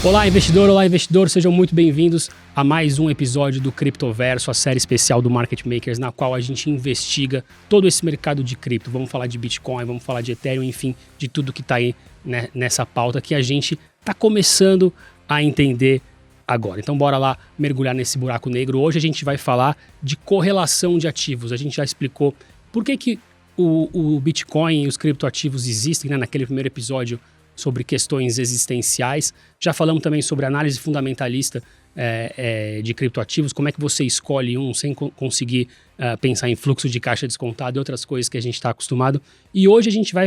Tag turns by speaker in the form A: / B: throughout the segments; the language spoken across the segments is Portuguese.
A: Olá investidor, sejam muito bem-vindos a mais um episódio do Criptoverso, a série especial do Market Makers, na qual a gente investiga todo esse mercado de cripto. Vamos falar de Bitcoin, vamos falar de Ethereum, enfim, de tudo que está aí, né, nessa pauta que a gente está começando a entender agora. Então bora lá mergulhar nesse buraco negro. Hoje a gente vai falar de correlação de ativos. A gente já explicou por que o Bitcoin e os criptoativos existem, né, naquele primeiro episódio sobre questões existenciais. Já falamos também sobre análise fundamentalista de criptoativos, como é que você escolhe um sem conseguir pensar em fluxo de caixa descontado e outras coisas que a gente está acostumado. E hoje a gente vai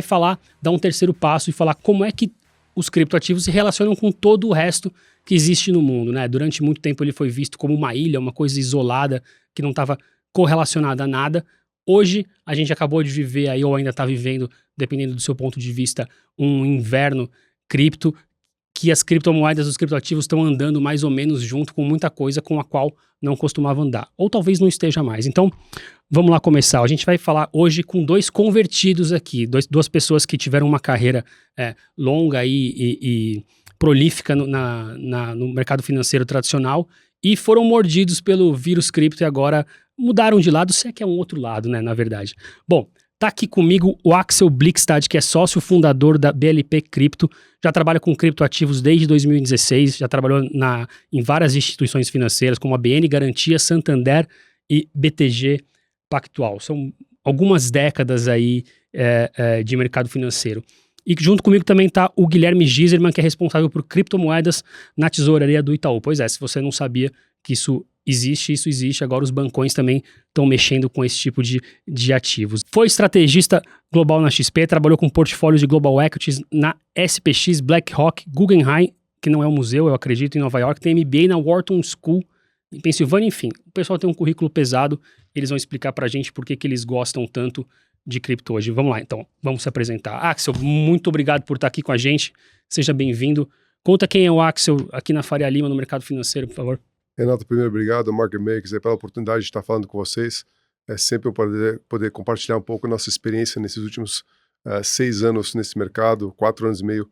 A: dar um terceiro passo e falar como é que os criptoativos se relacionam com todo o resto que existe no mundo, né? Durante muito tempo ele foi visto como uma ilha, uma coisa isolada, que não estava correlacionada a nada. Hoje, a gente acabou de viver aí, ou ainda está vivendo, dependendo do seu ponto de vista, um inverno cripto, que as criptomoedas, os criptoativos estão andando mais ou menos junto com muita coisa com a qual não costumava andar. Ou talvez não esteja mais. Então, vamos lá começar. A gente vai falar hoje com dois convertidos aqui, duas pessoas que tiveram uma carreira longa e prolífica no mercado financeiro tradicional e foram mordidos pelo vírus cripto e agora mudaram de lado, se é que é um outro lado, né, na verdade. Bom, tá aqui comigo o Axel Blickstad, que é sócio fundador da BLP Cripto, já trabalha com criptoativos desde 2016, já trabalhou em várias instituições financeiras, como a BN Garantia, Santander e BTG Pactual. São algumas décadas aí de mercado financeiro. E junto comigo também está o Guilherme Giserman, que é responsável por criptomoedas na tesouraria do Itaú. Pois é, se você não sabia que isso existe, agora os bancões também estão mexendo com esse tipo de ativos. Foi estrategista global na XP, trabalhou com portfólios de Global Equities na SPX, BlackRock, Guggenheim, que não é um museu, eu acredito, em Nova York, tem MBA na Wharton School, em Pensilvânia, enfim. O pessoal tem um currículo pesado, eles vão explicar pra gente por que eles gostam tanto de cripto hoje. Vamos lá, então, vamos se apresentar. Axel, muito obrigado por estar aqui com a gente, seja bem-vindo. Conta quem é o Axel aqui na Faria Lima, no mercado financeiro, por favor.
B: Renato, primeiro, obrigado ao Market Makers pela oportunidade de estar falando com vocês. É sempre um poder compartilhar um pouco nossa experiência nesses últimos 6 anos nesse mercado, 4 anos e meio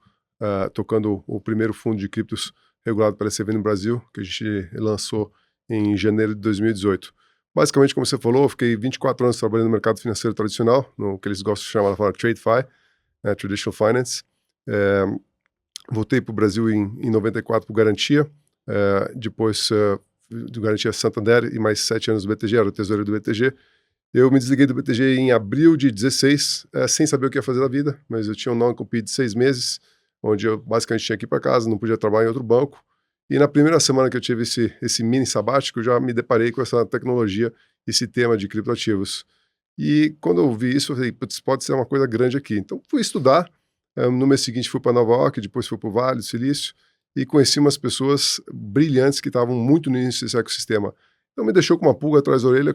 B: tocando o primeiro fundo de criptos regulado pela SEC no Brasil, que a gente lançou em janeiro de 2018. Basicamente, como você falou, eu fiquei 24 anos trabalhando no mercado financeiro tradicional, no que eles gostam de chamar de TradeFi, Traditional Finance. Voltei para o Brasil em 94 por Garantia, depois do Garantia Santander e mais 7 anos do BTG, era o tesoureiro do BTG. Eu me desliguei do BTG em abril de 16, sem saber o que ia fazer da vida, mas eu tinha um non-compete de 6 meses, onde eu basicamente tinha que ir para casa, não podia trabalhar em outro banco. E na primeira semana que eu tive esse mini sabático, eu já me deparei com essa tecnologia, esse tema de criptoativos. E quando eu vi isso, eu falei, pode ser uma coisa grande aqui. Então fui estudar, no mês seguinte fui para Nova York, depois fui para o Vale do Silício, e conheci umas pessoas brilhantes que estavam muito no início desse ecossistema. Então me deixou com uma pulga atrás da orelha,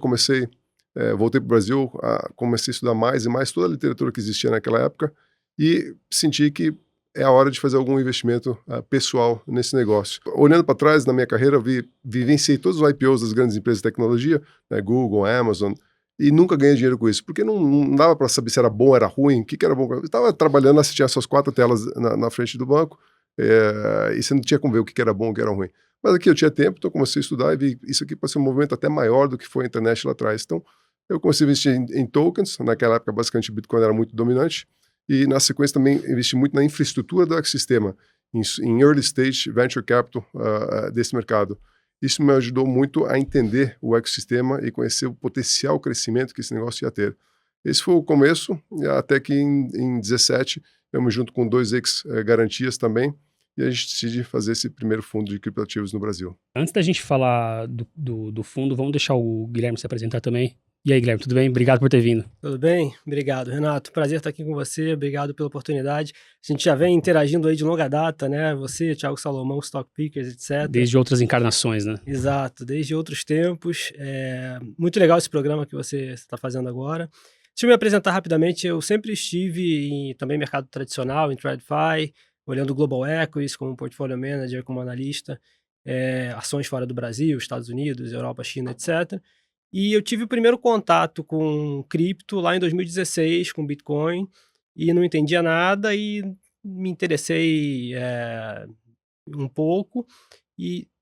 B: voltei para o Brasil, comecei a estudar mais e mais toda a literatura que existia naquela época, e senti que é a hora de fazer algum investimento pessoal nesse negócio. Olhando para trás na minha carreira, vivenciei todos os IPOs das grandes empresas de tecnologia, né, Google, Amazon, e nunca ganhei dinheiro com isso, porque não dava para saber se era bom, era ruim, o que era bom. Eu estava trabalhando, assistia essas 4 telas na frente do banco, e você não tinha como ver o que era bom, o que era ruim. Mas aqui eu tinha tempo, então comecei a estudar e vi isso aqui pode ser um movimento até maior do que foi a internet lá atrás. Então, eu comecei a investir em tokens, naquela época basicamente o Bitcoin era muito dominante, e na sequência também investi muito na infraestrutura do ecossistema, em early stage venture capital desse mercado. Isso me ajudou muito a entender o ecossistema e conhecer o potencial crescimento que esse negócio ia ter. Esse foi o começo, até que em 17 eu me junto com 2 ex-garantias também, e a gente decide fazer esse primeiro fundo de criptoativos no Brasil.
A: Antes da gente falar do fundo, vamos deixar o Guilherme se apresentar também. E aí, Guilherme, tudo bem? Obrigado por ter vindo.
C: Tudo bem? Obrigado, Renato. Prazer estar aqui com você, obrigado pela oportunidade. A gente já vem interagindo aí de longa data, né? Você, Thiago Salomão, Stock Pickers, etc.
A: Desde outras encarnações, né?
C: Exato, desde outros tempos. Muito legal esse programa que você está fazendo agora. Deixa eu me apresentar rapidamente. Eu sempre estive em também mercado tradicional, em TradFi, olhando Global Equities como portfólio manager, como analista, ações fora do Brasil, Estados Unidos, Europa, China, etc. E eu tive o primeiro contato com cripto lá em 2016, com Bitcoin, e não entendia nada e me interessei um pouco,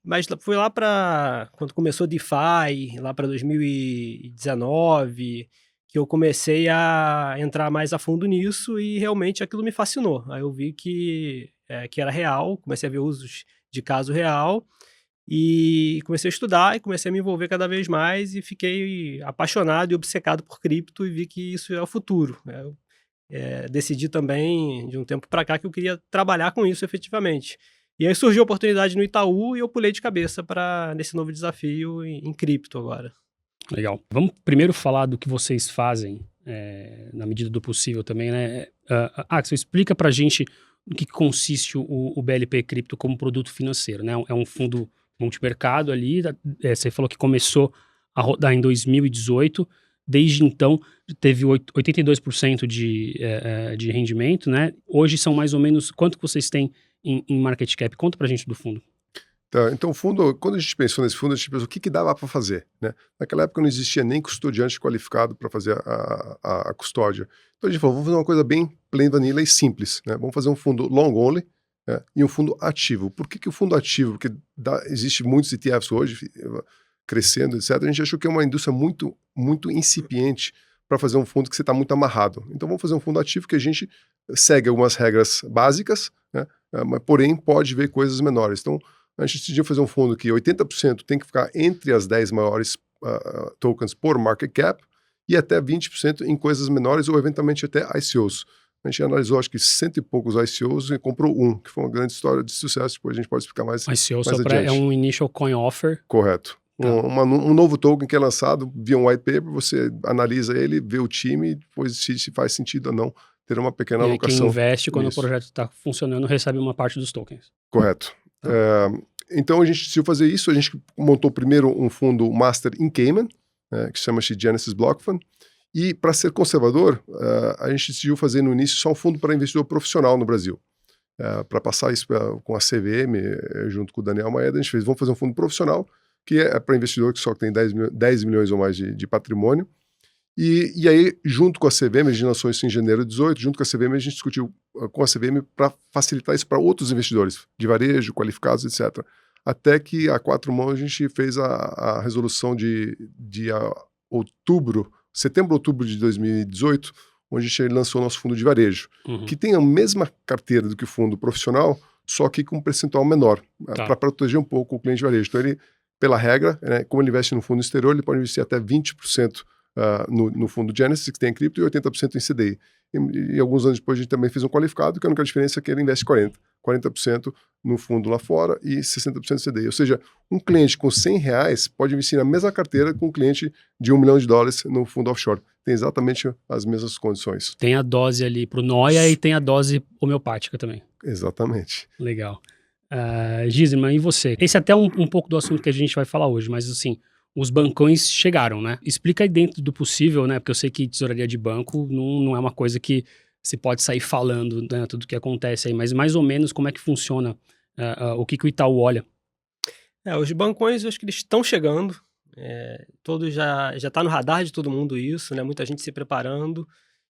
C: mas fui lá para quando começou DeFi, lá para 2019, que eu comecei a entrar mais a fundo nisso e realmente aquilo me fascinou. Aí eu vi que era real, comecei a ver usos de caso real e comecei a estudar e comecei a me envolver cada vez mais e fiquei apaixonado e obcecado por cripto e vi que isso é o futuro, né. Eu, decidi também, de um tempo para cá, que eu queria trabalhar com isso efetivamente. E aí surgiu a oportunidade no Itaú e eu pulei de cabeça para nesse novo desafio em cripto agora.
A: Legal. Vamos primeiro falar do que vocês fazem, na medida do possível também, né? Axel, explica pra gente no que consiste o BLP Cripto como produto financeiro, né? É um fundo multimercado ali, você falou que começou a rodar em 2018, desde então teve 82% de rendimento, né? Hoje são mais ou menos, quanto que vocês têm em market cap? Conta pra gente do fundo.
B: Tá, então o fundo, quando a gente pensou nesse fundo, a gente pensou o que dava para fazer, né? Naquela época não existia nem custodiante qualificado para fazer a custódia. Então a gente falou, vamos fazer uma coisa bem plain vanilla e simples, né? Vamos fazer um fundo long only, né? E um fundo ativo. Por que o fundo ativo? Porque existe muitos ETFs hoje crescendo, etc. A gente achou que é uma indústria muito, muito incipiente para fazer um fundo que você está muito amarrado. Então vamos fazer um fundo ativo que a gente segue algumas regras básicas, né? Mas porém pode ver coisas menores. Então a gente decidiu fazer um fundo que 80% tem que ficar entre as 10 maiores tokens por market cap e até 20% em coisas menores ou eventualmente até ICOs. A gente analisou acho que 100 e poucos ICOs e comprou um, que foi uma grande história de sucesso, depois a gente pode explicar mais
A: ICO
B: adiante.
A: é um Initial Coin Offer.
B: Correto. Tá. Um novo token que é lançado via um white paper, você analisa ele, vê o time e depois se faz sentido ou não ter uma pequena alocação.
A: Quem investe quando
B: nisso.
A: o projeto está funcionando recebe uma parte dos tokens.
B: Correto. Então a gente decidiu fazer isso, a gente montou primeiro um fundo master em Cayman, que chama-se Genesis Block Fund, e para ser conservador, a gente decidiu fazer no início só um fundo para investidor profissional no Brasil. Para passar isso com a CVM, junto com o Daniel Maeda, a gente fez, vamos fazer um fundo profissional, que é para investidor que só tem 10 milhões ou mais de patrimônio, e aí, junto com a CVM, a gente lançou isso em janeiro de 2018, junto com a CVM, a gente discutiu com a CVM para facilitar isso para outros investidores, de varejo, qualificados, etc. Até que, há 4 mãos, a gente fez a resolução de setembro, outubro de 2018, onde a gente lançou o nosso fundo de varejo, que tem a mesma carteira do que o fundo profissional, só que com um percentual menor, para proteger um pouco o cliente de varejo. Então, ele, pela regra, né, como ele investe no fundo exterior, ele pode investir até 20% no fundo Genesis, que tem cripto, e 80% em CDI. E alguns anos depois a gente também fez um qualificado, que a única diferença é que ele investe 40% no fundo lá fora e 60% em CDI. Ou seja, um cliente com R$100 pode investir na mesma carteira com um cliente de $1 milhão no fundo offshore. Tem exatamente as mesmas condições.
A: Tem a dose ali para o Noia e tem a dose homeopática também.
B: Exatamente.
A: Legal. Gisman, e você? Esse é até um pouco do assunto que a gente vai falar hoje, mas assim, os bancões chegaram, né? Explica aí dentro do possível, né? Porque eu sei que tesouraria de banco não é uma coisa que se pode sair falando, né? Tudo que acontece aí, mas mais ou menos como é que funciona, o que o Itaú olha?
C: Os bancões, eu acho que eles estão chegando, todos já está no radar de todo mundo isso, né? Muita gente se preparando,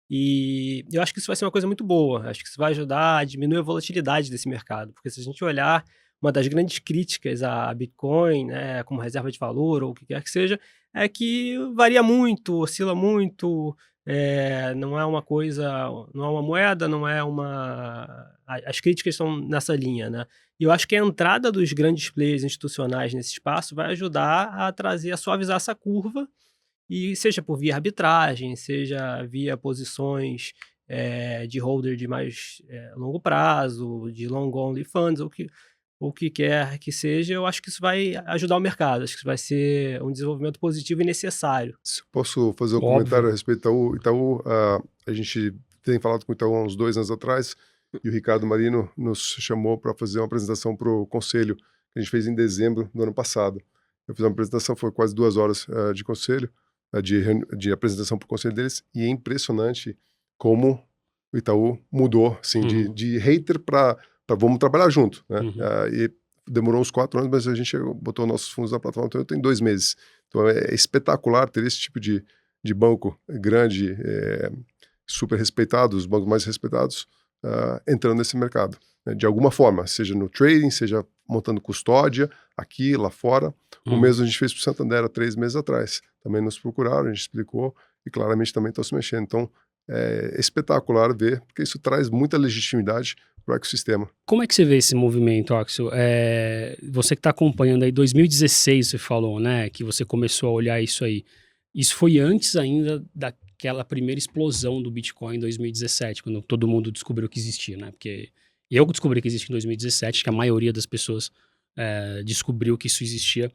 C: e eu acho que isso vai ser uma coisa muito boa, acho que isso vai ajudar a diminuir a volatilidade desse mercado, porque se a gente olhar, uma das grandes críticas a Bitcoin, né, como reserva de valor ou o que quer que seja, é que varia muito, oscila muito, não é uma coisa, não é uma moeda, não é uma... As críticas são nessa linha, né? E eu acho que a entrada dos grandes players institucionais nesse espaço vai ajudar a suavizar essa curva, e seja por via arbitragem, seja via posições de holder de mais longo prazo, de long only funds, ou que quer que seja, eu acho que isso vai ajudar o mercado, acho que isso vai ser um desenvolvimento positivo e necessário.
B: Se posso fazer um comentário a respeito do Itaú? A gente tem falado com o Itaú há uns 2 anos atrás, e o Ricardo Marino nos chamou para fazer uma apresentação para o conselho, que a gente fez em dezembro do ano passado. Eu fiz uma apresentação, foi quase 2 horas de conselho, de apresentação para o conselho deles, e é impressionante como o Itaú mudou, assim, de hater para vamos trabalhar junto, né? E demorou uns 4 anos, mas a gente botou nossos fundos na plataforma, então tem 2 meses. Então é espetacular ter esse tipo de banco grande, super respeitado, os bancos mais respeitados, entrando nesse mercado. né, de alguma forma, seja no trading, seja montando custódia, aqui, lá fora. O mesmo a gente fez para o Santander há 3 meses atrás. Também nos procuraram, a gente explicou e claramente também estão se mexendo. Então, é espetacular ver, porque isso traz muita legitimidade para o ecossistema.
A: Como é que você vê esse movimento, Axel? Você que está acompanhando aí, 2016 você falou, né, que você começou a olhar isso aí. Isso foi antes ainda daquela primeira explosão do Bitcoin em 2017, quando todo mundo descobriu que existia, né? Porque eu descobri que existia em 2017, que a maioria das pessoas descobriu que isso existia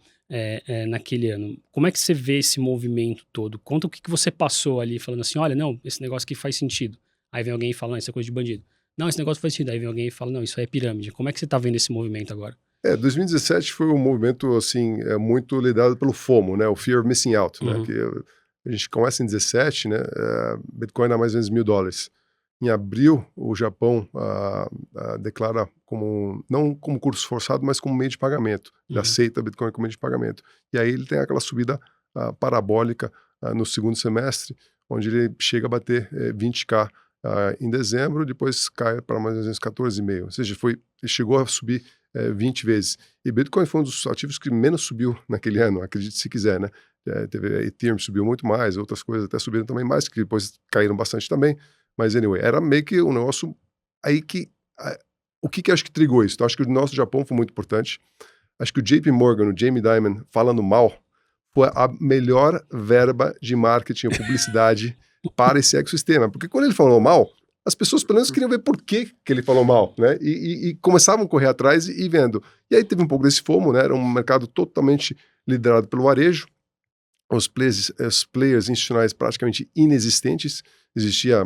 A: naquele ano. Como é que você vê esse movimento todo? Conta o que você passou ali, falando assim, olha, não, esse negócio aqui faz sentido. Aí vem alguém e fala, não, isso é coisa de bandido. Não, esse negócio faz sentido. Aí vem alguém e fala, não, isso aí é pirâmide. Como é que você está vendo esse movimento agora?
B: 2017 foi um movimento, assim, muito liderado pelo FOMO, né? O Fear of Missing Out, né? Que a gente começa em 17, né? Bitcoin dá mais ou menos $1.000. Em abril, o Japão declara não como curso forçado, mas como meio de pagamento. Ele aceita Bitcoin como meio de pagamento. E aí ele tem aquela subida parabólica no segundo semestre, onde ele chega a bater 20K em dezembro, depois cai para mais ou menos 14,5. Ou seja, ele chegou a subir 20 vezes. E Bitcoin foi um dos ativos que menos subiu naquele ano, acredite se quiser, né? Ethereum subiu muito mais, outras coisas até subiram também mais, que depois caíram bastante também. Mas, anyway, era meio que um negócio aí que... o que acho que trigou isso? Então, acho que o nosso Japão foi muito importante. Acho que o JP Morgan, o Jamie Dimon, falando mal, foi a melhor verba de marketing ou publicidade para esse ecossistema. Porque quando ele falou mal, as pessoas pelo menos queriam ver por que ele falou mal, né? E começavam a correr atrás e vendo. E aí teve um pouco desse FOMO, né? Era um mercado totalmente liderado pelo varejo. Os players institucionais praticamente inexistentes. Existia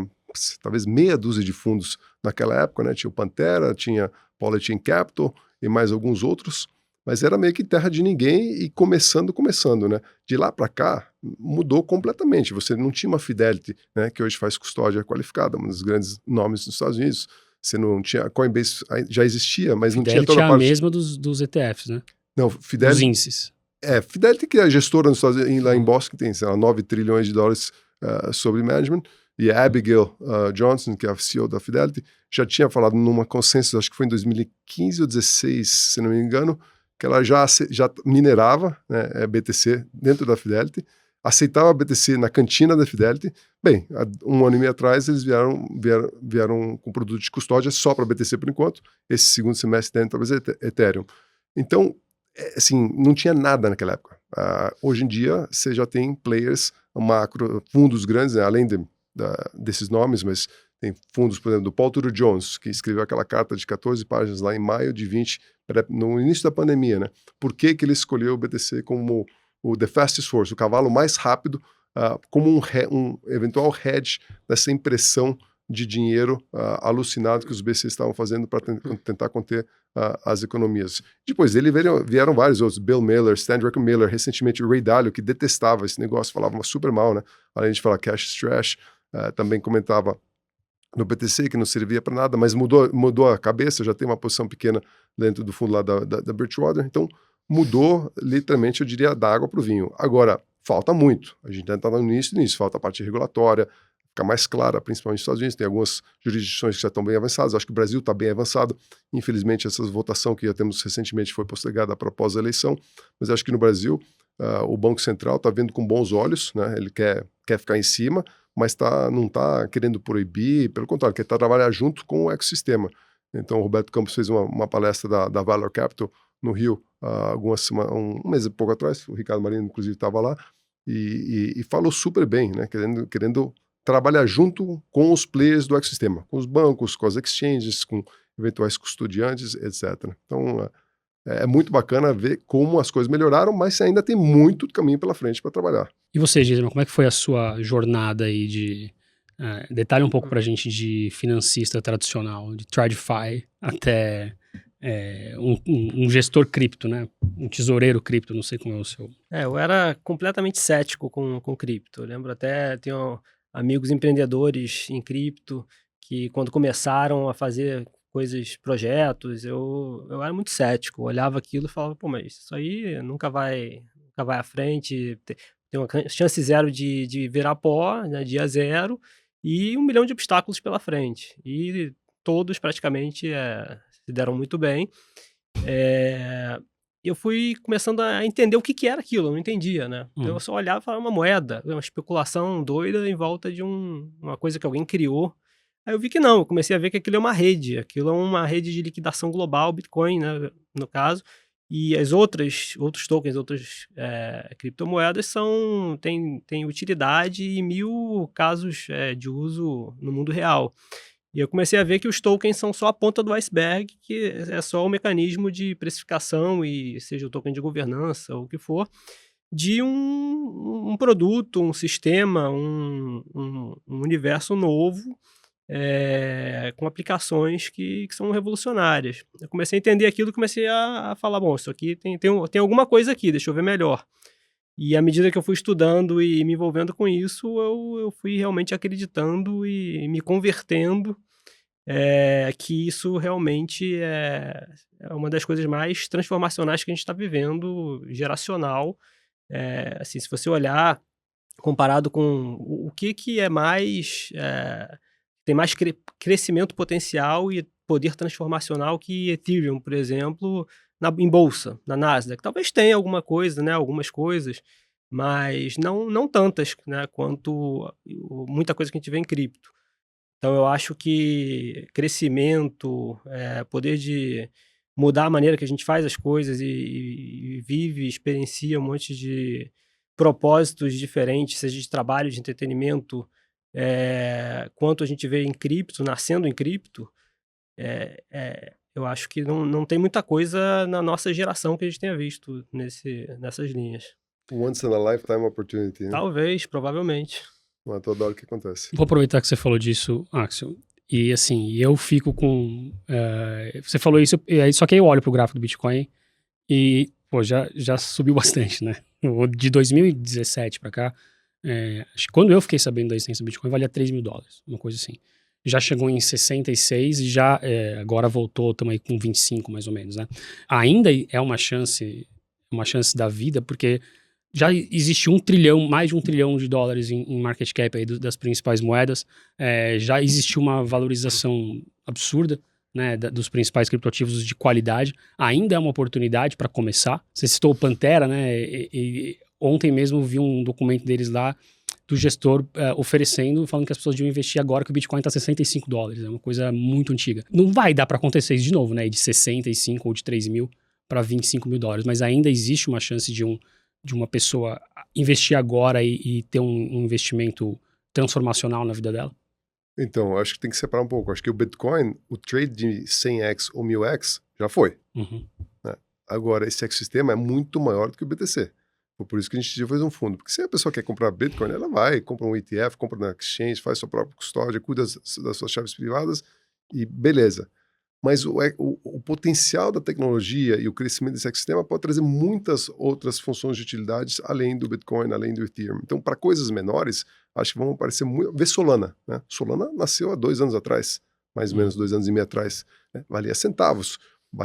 B: talvez meia dúzia de fundos naquela época, né? Tinha o Pantera, tinha Polychain Capital e mais alguns outros, mas era meio que terra de ninguém e começando, né? De lá para cá, mudou completamente. Você não tinha uma Fidelity, né? Que hoje faz custódia qualificada, um dos grandes nomes dos Estados Unidos. Você não tinha, a Coinbase já existia, mas
A: Fidelity
B: não tinha toda a parte...
A: é a mesma dos ETFs, né?
B: Não, Fidelity...
A: Dos índices.
B: Fidelity, que é a gestora nos Estados Unidos, lá em Boston, que tem, sei lá, $9 trilhões sobre management, e a Abigail Johnson, que é a CEO da Fidelity, já tinha falado numa consensus, acho que foi em 2015 ou 2016, se não me engano, que ela já minerava, né, BTC dentro da Fidelity, aceitava BTC na cantina da Fidelity. Bem, há um ano e meio atrás eles vieram com produto de custódia só para BTC por enquanto, esse segundo semestre dentro talvez Ethereum. Então, assim, não tinha nada naquela época. Hoje em dia, você já tem players macro, fundos grandes, né, além desses nomes, mas tem fundos, por exemplo, do Paul Tudor Jones, que escreveu aquela carta de 14 páginas lá em maio de 20, no início da pandemia, né? Por que ele escolheu o BTC como o the fastest horse, o cavalo mais rápido, como um eventual hedge dessa impressão de dinheiro alucinado que os BCs estavam fazendo para tentar conter as economias. Depois dele vieram vários outros, Bill Miller, Stan Druckenmiller, recentemente o Ray Dalio, que detestava esse negócio, falava super mal, né? Além de falar cash trash, também comentava no BTC que não servia para nada, mas mudou a cabeça, já tem uma posição pequena dentro do fundo lá da Bridgewater, então mudou literalmente, eu diria, da água para o vinho. Agora, falta muito, a gente ainda está no início, falta a parte regulatória, ficar mais clara, principalmente nos Estados Unidos, tem algumas jurisdições que já estão bem avançadas, acho que o Brasil está bem avançado, infelizmente essa votação que já temos recentemente foi postergada para após a eleição, mas acho que no Brasil o Banco Central está vendo com bons olhos, né? Ele quer ficar em cima, mas não está querendo proibir, pelo contrário, quer trabalhar junto com o ecossistema. Então o Roberto Campos fez uma palestra da Valor Capital no Rio um mês e pouco atrás, o Ricardo Marinho inclusive estava lá, e falou super bem, né? Querendo trabalhar junto com os players do ecossistema, com os bancos, com as exchanges, com eventuais custodiantes, etc. Então, é muito bacana ver como as coisas melhoraram, mas ainda tem muito caminho pela frente para trabalhar.
A: E você, Gisele, como é que foi a sua jornada aí de... detalhe um pouco pra gente de financista tradicional, de TradFi até um gestor cripto, né? Um tesoureiro cripto, não sei como é o seu.
C: Eu era completamente cético com cripto. Eu lembro até, tenho amigos empreendedores em cripto que quando começaram a fazer projetos, eu era muito cético. Eu olhava aquilo e falava, pô, mas isso aí nunca vai à frente, tem uma chance zero de virar pó, né, dia zero, e 1 milhão de obstáculos pela frente. E todos praticamente se deram muito bem. Eu fui começando a entender o que era aquilo, eu não entendia, né? Então eu só olhava e falava uma moeda, uma especulação doida em volta de uma coisa que alguém criou. Aí eu vi que não, eu comecei a ver que aquilo é uma rede, aquilo é uma rede de liquidação global, Bitcoin, né, no caso, e outros tokens, outras criptomoedas têm utilidade e 1000 casos de uso no mundo real. E eu comecei a ver que os tokens são só a ponta do iceberg, que é só o mecanismo de precificação, e seja o token de governança ou o que for, de um produto, um sistema, um universo novo, com aplicações que são revolucionárias. Eu comecei a entender aquilo e comecei a falar, bom, isso aqui tem alguma coisa aqui, deixa eu ver melhor. E à medida que eu fui estudando e me envolvendo com isso, eu fui realmente acreditando e me convertendo, que isso realmente é uma das coisas mais transformacionais que a gente está vivendo, geracional. Assim, se você olhar, comparado com o que é mais, tem mais crescimento potencial e poder transformacional que Ethereum, por exemplo, em bolsa, na Nasdaq. Talvez tenha alguma coisa, né, algumas coisas, mas não tantas, né, quanto muita coisa que a gente vê em cripto. Então eu acho que crescimento, poder de mudar a maneira que a gente faz as coisas e vive, experiencia um monte de propósitos diferentes, seja de trabalho, de entretenimento, quanto a gente vê em cripto, nascendo em cripto, eu acho que não tem muita coisa na nossa geração que a gente tenha visto nessas linhas.
B: Once in a lifetime opportunity, né?
C: Talvez, provavelmente.
B: Não é toda hora que acontece.
A: Vou aproveitar que você falou disso, Axel. E assim, eu fico com... você falou isso, só que aí eu olho pro gráfico do Bitcoin e, pô, já subiu bastante, né? De 2017 para cá, acho que quando eu fiquei sabendo da existência do Bitcoin, valia $3 mil, uma coisa assim. Já chegou em 66 e já agora voltou, estamos aí com 25 mais ou menos, né? Ainda é uma chance da vida, porque já existe mais de $1 trilhão em market cap aí das principais moedas, já existiu uma valorização absurda, né, dos principais criptoativos de qualidade. Ainda é uma oportunidade para começar. Você citou o Pantera, né, e ontem mesmo vi um documento deles lá, do gestor oferecendo, falando que as pessoas deviam investir agora que o Bitcoin está $65, é uma coisa muito antiga. Não vai dar para acontecer isso de novo, né, de 65 ou de 3 mil para $25 mil, mas ainda existe uma chance de uma pessoa investir agora e ter um investimento transformacional na vida dela?
B: Então, acho que tem que separar um pouco. Acho que o Bitcoin, o trade de 100x ou 1000x, já foi.
A: Uhum.
B: Né? Agora, esse ecossistema é muito maior do que o BTC. Por isso que a gente já fez um fundo. Porque se a pessoa quer comprar Bitcoin, ela vai, compra um ETF, compra na exchange, faz sua própria custódia, cuida das suas chaves privadas e beleza. Mas o potencial da tecnologia e o crescimento desse ecossistema pode trazer muitas outras funções de utilidades além do Bitcoin, além do Ethereum. Então, para coisas menores, acho que vão aparecer muito... Vê Solana, né? Solana nasceu há 2 anos atrás, mais ou menos 2 anos e meio atrás. Né? Valia centavos.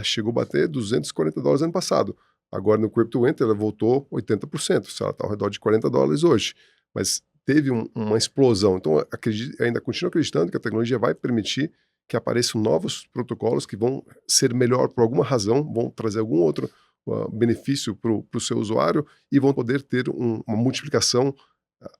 B: Chegou a bater $240 ano passado. Agora, no Crypto Winter, ela voltou 80%. Ela está ao redor de $40 hoje. Mas teve uma explosão. Então, ainda continuo acreditando que a tecnologia vai permitir que apareçam novos protocolos que vão ser melhor por alguma razão, vão trazer algum outro benefício para o seu usuário e vão poder ter uma multiplicação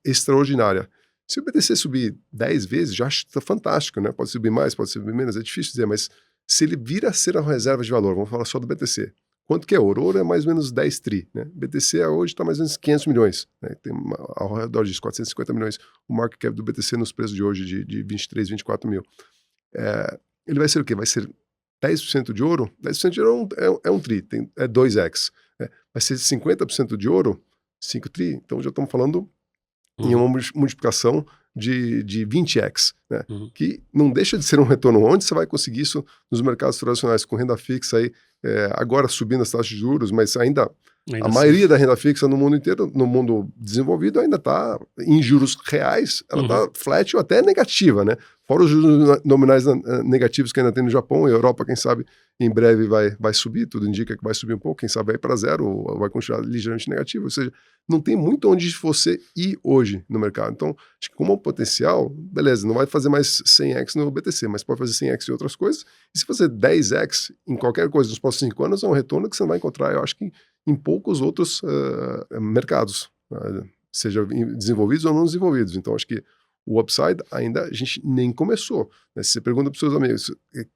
B: extraordinária. Se o BTC subir 10 vezes, já acho que está fantástico, né? Pode subir mais, pode subir menos, é difícil dizer, mas se ele vir a ser uma reserva de valor, vamos falar só do BTC, quanto que é ouro? Ouro é mais ou menos 10 tri, né? BTC hoje está mais ou menos 500 milhões, né? Tem ao redor disso, 450 milhões o market cap do BTC nos preços de hoje de 23, 24 mil. Ele vai ser o quê? Vai ser 10% de ouro? 10% de ouro é um tri, é 2x. Vai ser 50% de ouro, 5 tri. Então já estamos falando em uma multiplicação de 20x, né? Que não deixa de ser um retorno. Onde você vai conseguir isso nos mercados tradicionais, com renda fixa aí, agora subindo as taxas de juros, mas ainda a maioria da renda fixa no mundo inteiro, no mundo desenvolvido, ainda está em juros reais, ela está flat ou até negativa, né? Fora os juros nominais negativos que ainda tem no Japão, e a Europa, quem sabe, em breve vai subir, tudo indica que vai subir um pouco, quem sabe vai para zero, ou vai continuar ligeiramente negativo, ou seja, não tem muito onde você ir hoje no mercado. Então, acho que como potencial, beleza, não vai fazer mais 100x no BTC, mas pode fazer 100x em outras coisas, e se fazer 10x em qualquer coisa nos próximos 5 anos, é um retorno que você não vai encontrar, eu acho que em poucos outros mercados, seja desenvolvidos ou não desenvolvidos. Então, acho que o upside ainda a gente nem começou. Né? Se você pergunta para os seus amigos,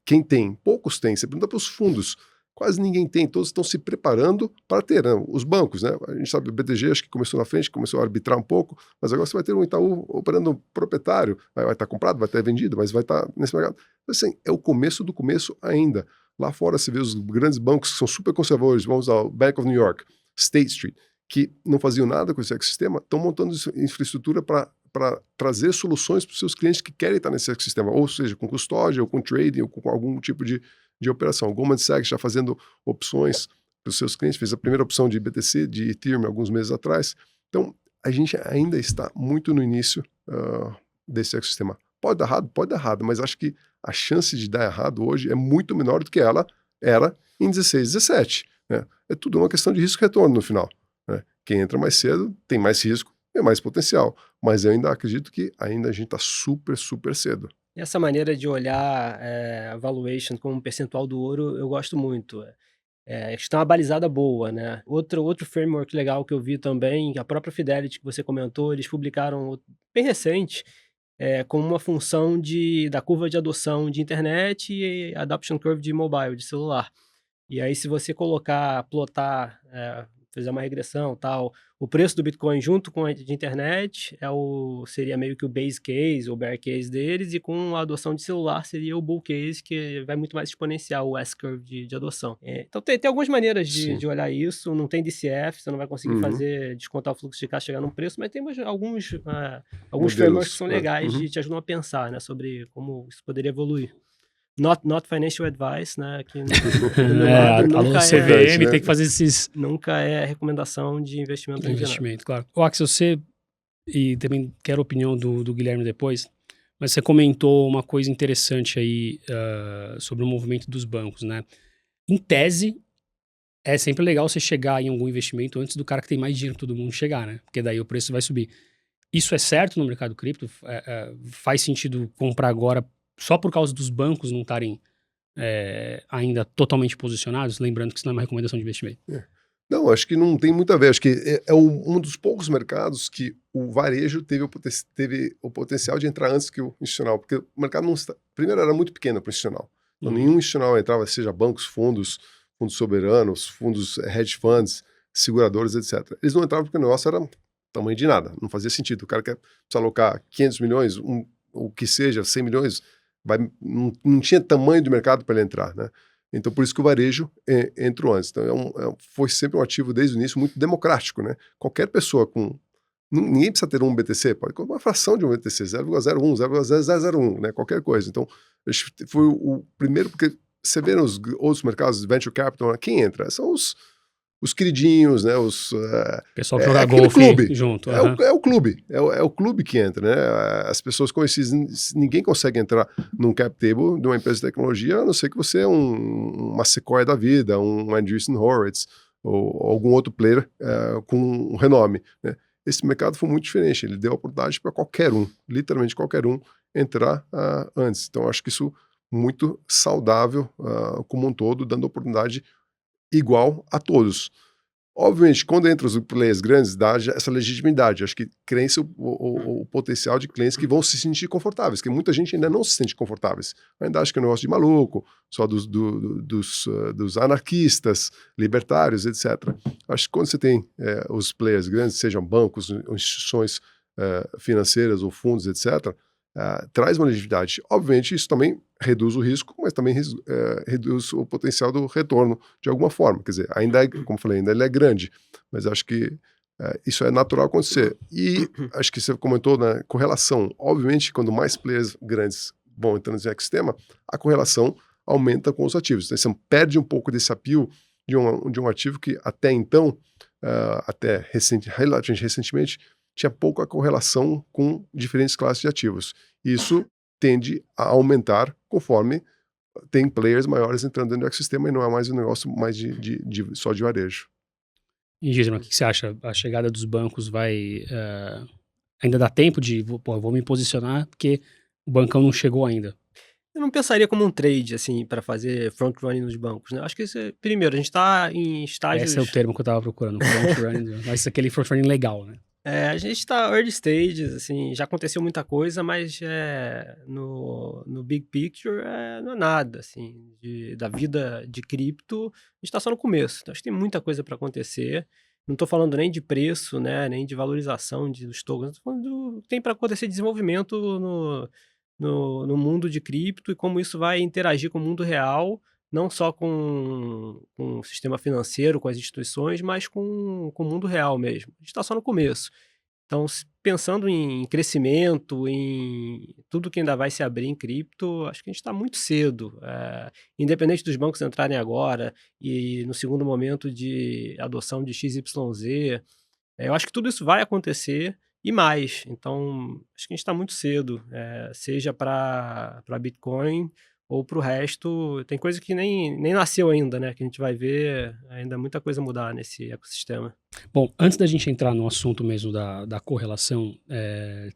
B: quem tem? Poucos têm. Você pergunta para os fundos, quase ninguém tem. Todos estão se preparando para ter. Né? Os bancos, né? A gente sabe, o BTG acho que começou na frente, começou a arbitrar um pouco, mas agora você vai ter um Itaú operando proprietário. Vai estar comprado, vai estar vendido, mas vai estar nesse mercado. Então, assim, é o começo do começo ainda. Lá fora você vê os grandes bancos que são super conservadores, vamos ao Bank of New York, State Street, que não faziam nada com esse ecossistema, estão montando infraestrutura para trazer soluções para os seus clientes que querem estar nesse ecossistema, ou seja, com custódia, ou com trading, ou com algum tipo de operação. O Goldman Sachs já fazendo opções para os seus clientes, fez a primeira opção de BTC, de Ethereum, alguns meses atrás. Então, a gente ainda está muito no início desse ecossistema. Pode dar errado, mas acho que a chance de dar errado hoje é muito menor do que ela era em 16, 17. Né? É tudo uma questão de risco e retorno no final. Né? Quem entra mais cedo tem mais risco e mais potencial, mas eu ainda acredito que ainda a gente está super, super cedo.
C: E essa maneira de olhar a valuation como um percentual do ouro, eu gosto muito. Está uma balizada boa, né? Outro framework legal que eu vi também, a própria Fidelity que você comentou, eles publicaram bem recente, como uma função da curva de adoção de internet e adoption curve de mobile, de celular. E aí, se você plotar, fazer uma regressão tal, o preço do Bitcoin junto com a de internet seria meio que o base case ou bear case deles, e com a adoção de celular seria o bull case, que vai muito mais exponencial, o S-curve de adoção. Então tem algumas maneiras de olhar isso, não tem DCF, você não vai conseguir descontar o fluxo de caixa, chegar num preço, mas tem alguns frameworks que são legais de te ajudam a pensar, né, sobre como isso poderia evoluir. Not financial advice, né? Que do meu lado nunca
A: CVM, tem que fazer esses...
C: Nunca é recomendação de investimento em geral.
A: Claro. O Axel, e também quero a opinião do Guilherme depois, mas você comentou uma coisa interessante aí sobre o movimento dos bancos, né? Em tese, é sempre legal você chegar em algum investimento antes do cara que tem mais dinheiro que todo mundo chegar, né? Porque daí o preço vai subir. Isso é certo no mercado cripto? Faz sentido comprar agora só por causa dos bancos não estarem ainda totalmente posicionados? Lembrando que isso não é uma recomendação de investimento.
B: Não, acho que não tem muito a ver. Acho que um dos poucos mercados que o varejo teve o potencial de entrar antes que o institucional, porque o mercado primeiro era muito pequeno para o institucional. Então, nenhum institucional entrava, seja bancos, fundos soberanos, fundos hedge funds, seguradores, etc. Eles não entravam porque o negócio era tamanho de nada, não fazia sentido. O cara quer alocar 500 milhões, o que seja, 100 milhões, não tinha tamanho de mercado para ele entrar, né? Então, por isso que o varejo entrou antes. Então, foi sempre um ativo desde o início muito democrático, né? Qualquer pessoa ninguém precisa ter um BTC, pode comprar uma fração de um BTC, 0,01, 0,0001, né? Qualquer coisa. Então, foi o primeiro, porque você vê nos outros mercados de venture capital, quem entra? São os queridinhos, né?
A: Pessoal que joga golfe junto.
B: É o clube. É o clube que entra, né? As pessoas conhecidas, ninguém consegue entrar num cap table de uma empresa de tecnologia, a não ser que você é uma Sequoia da vida, um Andreessen Horowitz, ou algum outro player com um renome, né? Esse mercado foi muito diferente. Ele deu a oportunidade para qualquer um, literalmente qualquer um, entrar antes. Então, acho que isso muito saudável como um todo, dando oportunidade igual a todos. Obviamente, quando entra os players grandes, dá essa legitimidade. Acho que cresce o potencial de clientes que vão se sentir confortáveis, porque muita gente ainda não se sente confortáveis. Ainda acha que é um negócio de maluco, só dos anarquistas, libertários, etc. Acho que quando você tem os players grandes, sejam bancos, instituições financeiras ou fundos, etc., traz uma legitimidade. Obviamente, isso também reduz o risco, mas também reduz o potencial do retorno de alguma forma. Quer dizer, ainda como eu falei, ainda ele é grande, mas acho que isso é natural acontecer. E acho que você comentou na correlação. Obviamente, quando mais players grandes vão entrando nesse ecossistema, a correlação aumenta com os ativos. Então, você perde um pouco desse appeal de um ativo que até então, relativamente recentemente, tinha pouca correlação com diferentes classes de ativos. Isso tende a aumentar conforme tem players maiores entrando dentro do ecossistema e não é mais um negócio mais só de varejo.
A: E Gisma, o que você acha? A chegada dos bancos vai... ainda dá tempo de, pô, eu vou me posicionar porque o bancão não chegou ainda.
C: Eu não pensaria como um trade, assim, para fazer front-running nos bancos, né? Acho que primeiro, a gente está em estágios...
A: Esse é o termo que eu estava procurando, front-running, mas aquele front-running legal, né?
C: A gente está early stages, assim, já aconteceu muita coisa, mas no big picture não é nada, assim, da vida de cripto, a gente está só no começo. Então, acho que tem muita coisa para acontecer. Não estou falando nem de preço, né, nem de valorização dos tokens, estou falando do que tem para acontecer de desenvolvimento no mundo de cripto e como isso vai interagir com o mundo real, não só com o sistema financeiro, com as instituições, mas com o mundo real mesmo. A gente está só no começo. Então, pensando em crescimento, em tudo que ainda vai se abrir em cripto, acho que a gente está muito cedo. Independente dos bancos entrarem agora e no segundo momento de adoção de XYZ, eu acho que tudo isso vai acontecer e mais. Então, acho que a gente está muito cedo, seja para Bitcoin ou para o resto. Tem coisa que nem nasceu ainda, né? Que a gente vai ver ainda muita coisa mudar nesse ecossistema.
A: Bom, antes da gente entrar no assunto mesmo da correlação,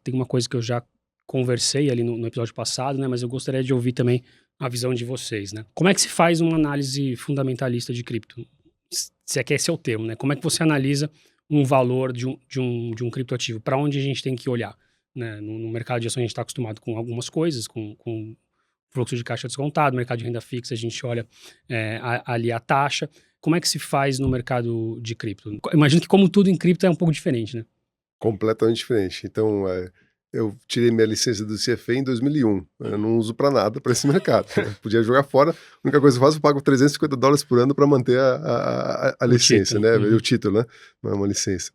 A: tem uma coisa que eu já conversei ali no episódio passado, né? Mas eu gostaria de ouvir também a visão de vocês, né? Como é que se faz uma análise fundamentalista de cripto? Se é que esse é o termo, né? Como é que você analisa um valor de um criptoativo? Para onde a gente tem que olhar? Né? No mercado de ações a gente está acostumado com algumas coisas, com fluxo de caixa descontado, mercado de renda fixa a gente olha ali a taxa. Como é que se faz no mercado de cripto? Imagino que como tudo em cripto é um pouco diferente, né?
B: Completamente diferente. Então, eu tirei minha licença do CFA em 2001. Eu não uso para nada para esse mercado. Podia jogar fora. A única coisa que eu faço, eu pago $350 por ano para manter a licença, né? O título, né? Não é uma licença.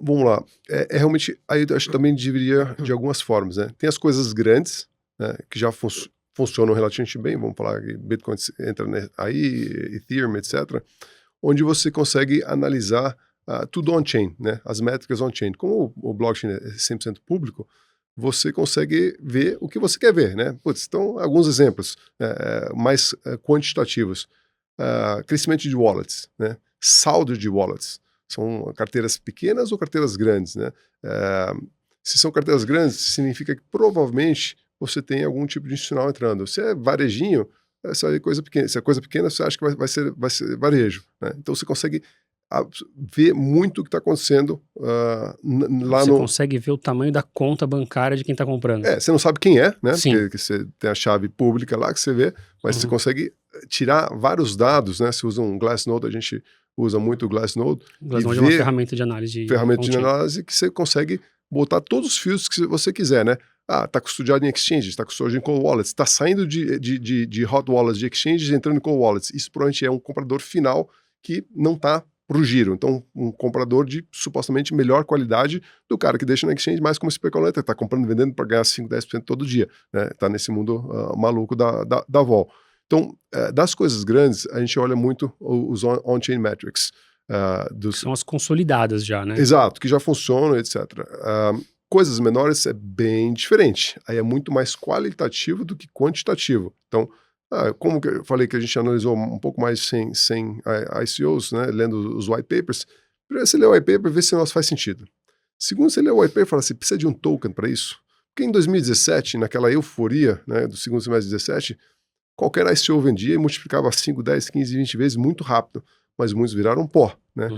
B: Vamos lá. Realmente, aí eu acho que também dividiria de algumas formas, né? Tem as coisas grandes, né, que já funcionam relativamente bem. Vamos falar que Bitcoin entra aí, Ethereum, etc. Onde você consegue analisar tudo on-chain, né? As métricas on-chain. Como o blockchain é 100% público, você consegue ver o que você quer ver, né? Então, alguns exemplos mais quantitativos. Crescimento de wallets, né? Saldo de wallets. São carteiras pequenas ou carteiras grandes, né? Se são carteiras grandes, significa que provavelmente você tem algum tipo de institucional entrando. Se é varejinho, essa é coisa pequena. Se é coisa pequena, você acha que vai ser varejo, né? Então, você consegue ver muito o que está acontecendo lá
A: Você consegue ver o tamanho da conta bancária de quem está comprando.
B: Você não sabe quem é, né?
A: Sim.
B: Porque você tem a chave pública lá que você vê, mas você consegue tirar vários dados, né? Você usa um Glassnode, a gente usa muito o Glassnode.
A: Glassnode é uma ferramenta de análise.
B: Ferramenta de análise que você consegue botar todos os fios que você quiser, né? Está custodiado em exchanges, está custodiado em cold wallets, está saindo de hot wallets, de exchanges, entrando em cold wallets. Isso provavelmente é um comprador final que não está para o giro. Então, um comprador de supostamente melhor qualidade do cara que deixa no exchange mais como especulante, está comprando e vendendo para ganhar 5%, 10% todo dia. Está nesse mundo maluco da vol. Então, das coisas grandes, a gente olha muito os on-chain metrics.
A: São as consolidadas já, né?
B: Exato, que já funcionam, etc. Coisas menores é bem diferente. Aí é muito mais qualitativo do que quantitativo. Então, como que eu falei que a gente analisou um pouco mais sem ICOs, né, lendo os white papers, primeiro você lê o white paper e vê se o negócio faz sentido. Segundo, você lê o white paper e fala assim, precisa de um token para isso? Porque em 2017, naquela euforia, né, do segundo semestre de 2017, qualquer ICO vendia e multiplicava 5, 10, 15, 20 vezes muito rápido, mas muitos viraram pó, né?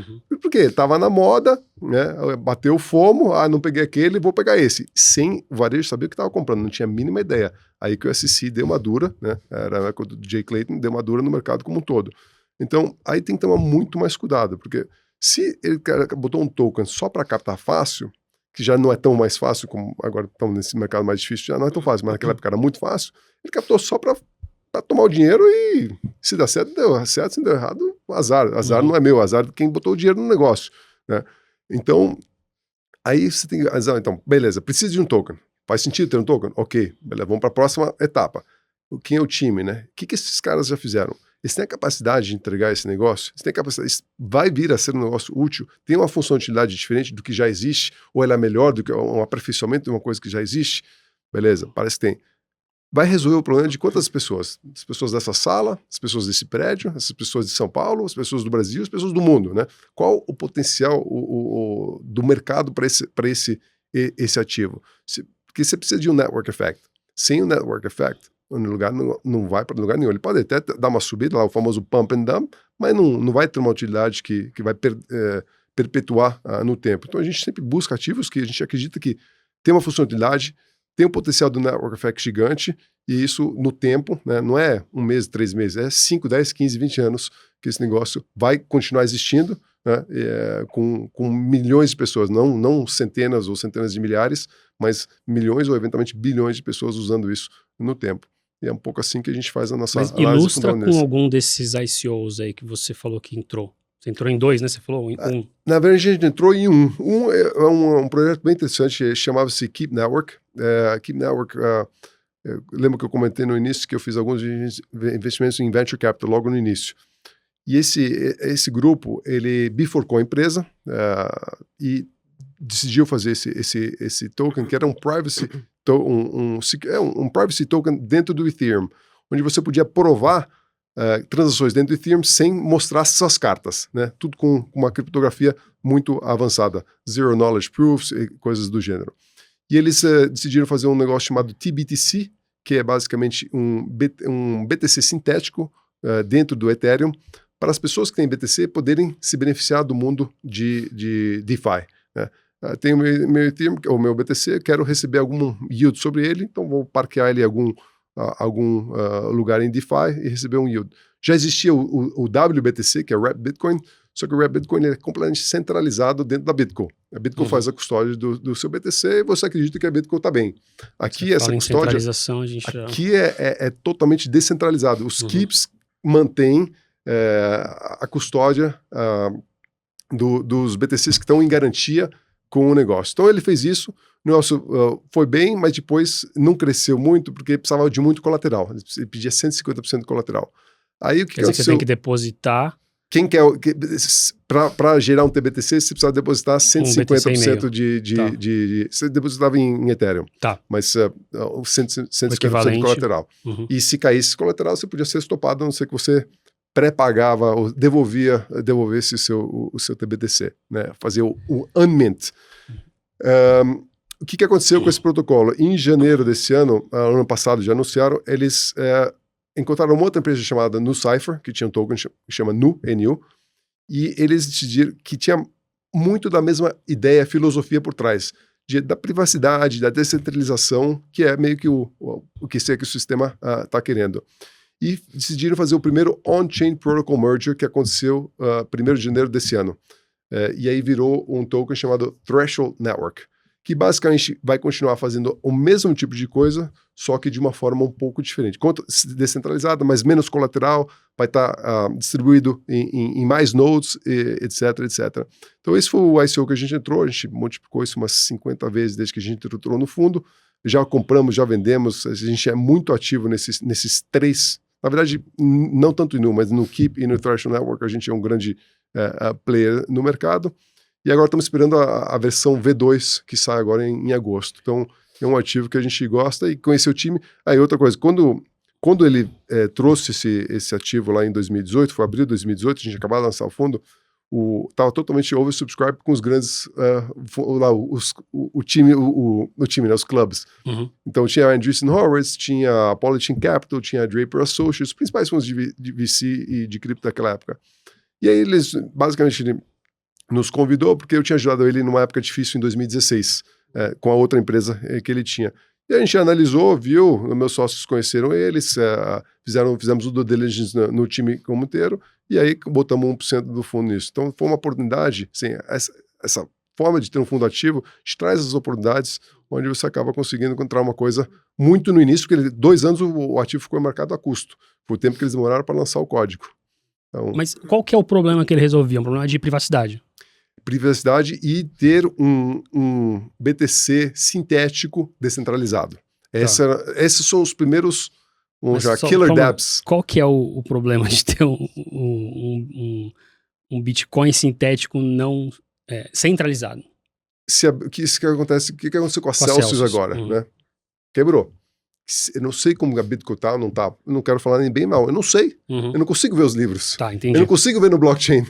B: Por quê? Estava na moda, né? Bateu o FOMO, não peguei aquele, vou pegar esse. Sem o varejo saber o que estava comprando, não tinha a mínima ideia. Aí que o SEC deu uma dura, né? Era a época do Jay Clayton, deu uma dura no mercado como um todo. Então, aí tem que tomar muito mais cuidado, porque se ele botou um token só para captar fácil, que já não é tão mais fácil, como agora estamos nesse mercado mais difícil, já não é tão fácil, mas naquela época era muito fácil, ele captou só para tomar o dinheiro e se dá certo, deu certo, se deu errado, azar. Azar não é meu, azar de quem botou o dinheiro no negócio, né? Então, aí você tem que analisar, então, beleza, precisa de um token. Faz sentido ter um token? Ok, beleza, vamos para a próxima etapa. Quem é o time, né? O que esses caras já fizeram? Eles têm a capacidade de entregar esse negócio? Eles têm a capacidade, vai vir a ser um negócio útil? Tem uma função de utilidade diferente do que já existe? Ou ela é melhor do que um aperfeiçoamento de uma coisa que já existe? Beleza, parece que tem. vai resolver o problema de quantas pessoas? As pessoas dessa sala, as pessoas desse prédio, as pessoas de São Paulo, as pessoas do Brasil, as pessoas do mundo, né? Qual o potencial do mercado para esse ativo? Porque você precisa de um network effect. Sem o network effect, o lugar não vai para lugar nenhum. Ele pode até dar uma subida, lá, o famoso pump and dump, mas não vai ter uma utilidade que vai perpetuar no tempo. Então a gente sempre busca ativos que a gente acredita que tem uma funcionalidade, tem um potencial do network effect gigante, e isso no tempo, né, não é 1 mês, 3 meses, é 5, 10, 15, 20 anos que esse negócio vai continuar existindo, né, com milhões de pessoas, não centenas ou centenas de milhares, mas milhões ou eventualmente bilhões de pessoas usando isso no tempo. E é um pouco assim que a gente faz a nossa
A: análise. Mas ilustra com algum desses ICOs aí que você falou que entrou. Você entrou em 2, né? Você falou em 1.
B: Na verdade, a gente entrou em 1. É um projeto bem interessante, chamava-se Keep Network. Keep Network, eu lembro que eu comentei no início que eu fiz alguns investimentos em Venture Capital logo no início. E esse grupo, ele bifurcou a empresa e decidiu fazer esse token, que era um privacy token dentro do Ethereum, onde você podia provar transações dentro do Ethereum sem mostrar suas cartas, né? Tudo com uma criptografia muito avançada, Zero Knowledge Proofs e coisas do gênero. E eles decidiram fazer um negócio chamado TBTC, que é basicamente um BTC sintético dentro do Ethereum, para as pessoas que têm BTC poderem se beneficiar do mundo de DeFi, né? Tenho o meu Ethereum, o meu BTC, quero receber algum yield sobre ele, então vou parquear ele em algum lugar em DeFi e receber um yield. Já existia o WBTC, que é o Wrapped Bitcoin, só que o Wrapped Bitcoin é completamente centralizado dentro da Bitco. A Bitco faz a custódia do seu BTC e você acredita que a Bitco está bem. Aqui essa custódia aqui é totalmente descentralizado. Os keeps mantêm a custódia dos BTCs que estão em garantia com o negócio. Então ele fez isso, o negócio foi bem, mas depois não cresceu muito porque precisava de muito colateral. Ele pedia 150% de colateral. Aí o que aconteceu?
A: Você tem que depositar.
B: Para gerar um TBTC, você precisa depositar 150% você depositava em Ethereum.
A: Tá.
B: Mas 150% de colateral. E se caísse esse colateral, você podia ser estopado, a não ser que você pré-pagava ou devolvesse o seu TBTC, né? Fazer o unmint. O que aconteceu com esse protocolo? Em janeiro desse ano passado, já anunciaram, eles encontraram uma outra empresa chamada NuCypher, que tinha um token que chama NU, e eles decidiram que tinha muito da mesma ideia, filosofia por trás, da privacidade, da descentralização, que é meio que o que o sistema está querendo. E decidiram fazer o primeiro On-Chain Protocol Merger, que aconteceu 1º de janeiro desse ano. E aí virou um token chamado Threshold Network, que basicamente vai continuar fazendo o mesmo tipo de coisa, só que de uma forma um pouco diferente. Descentralizada, mas menos colateral, vai estar distribuído em mais nodes, etc, etc. Então esse foi o ICO que a gente entrou, a gente multiplicou isso umas 50 vezes desde que a gente entrou no fundo, já compramos, já vendemos, a gente é muito ativo nesses 3. Na verdade, não tanto mas no Keep e no Threshold Network a gente é um grande player no mercado. E agora estamos esperando a versão V2, que sai agora em agosto. Então, é um ativo que a gente gosta e conhecer o time. Aí, outra coisa, quando ele trouxe esse ativo lá em 2018, foi abril de 2018, a gente acabou de lançar o fundo, estava totalmente oversubscribed com os grandes, o time, né, os clubes. Então tinha a Andreessen Horowitz, tinha a Polychain Capital, tinha a Draper Associates, os principais fundos de VC e de cripto daquela época. E aí eles, basicamente, ele nos convidou porque eu tinha ajudado ele numa época difícil em 2016, com a outra empresa que ele tinha. E a gente analisou, viu, meus sócios conheceram eles, fizemos o due diligence no time como inteiro, e aí botamos 1% do fundo nisso. Então foi uma oportunidade, assim, essa forma de ter um fundo ativo te traz as oportunidades onde você acaba conseguindo encontrar uma coisa muito no início, porque 2 anos o ativo ficou marcado a custo. Foi o tempo que eles demoraram para lançar o código. Então,
A: mas qual que é o problema que ele resolvia? Um problema de privacidade.
B: Privacidade e ter um BTC sintético descentralizado. Esses são os primeiros killer dApps.
A: Qual que é o problema de ter um Bitcoin sintético não centralizado?
B: O que aconteceu com a Celsius agora? Né? Quebrou. Eu não sei como a Bitcoin tá ou não tá. Eu não quero falar nem bem mal. Eu não sei.
A: Uhum.
B: Eu não consigo ver os livros.
A: Tá, entendi.
B: Eu não consigo ver no blockchain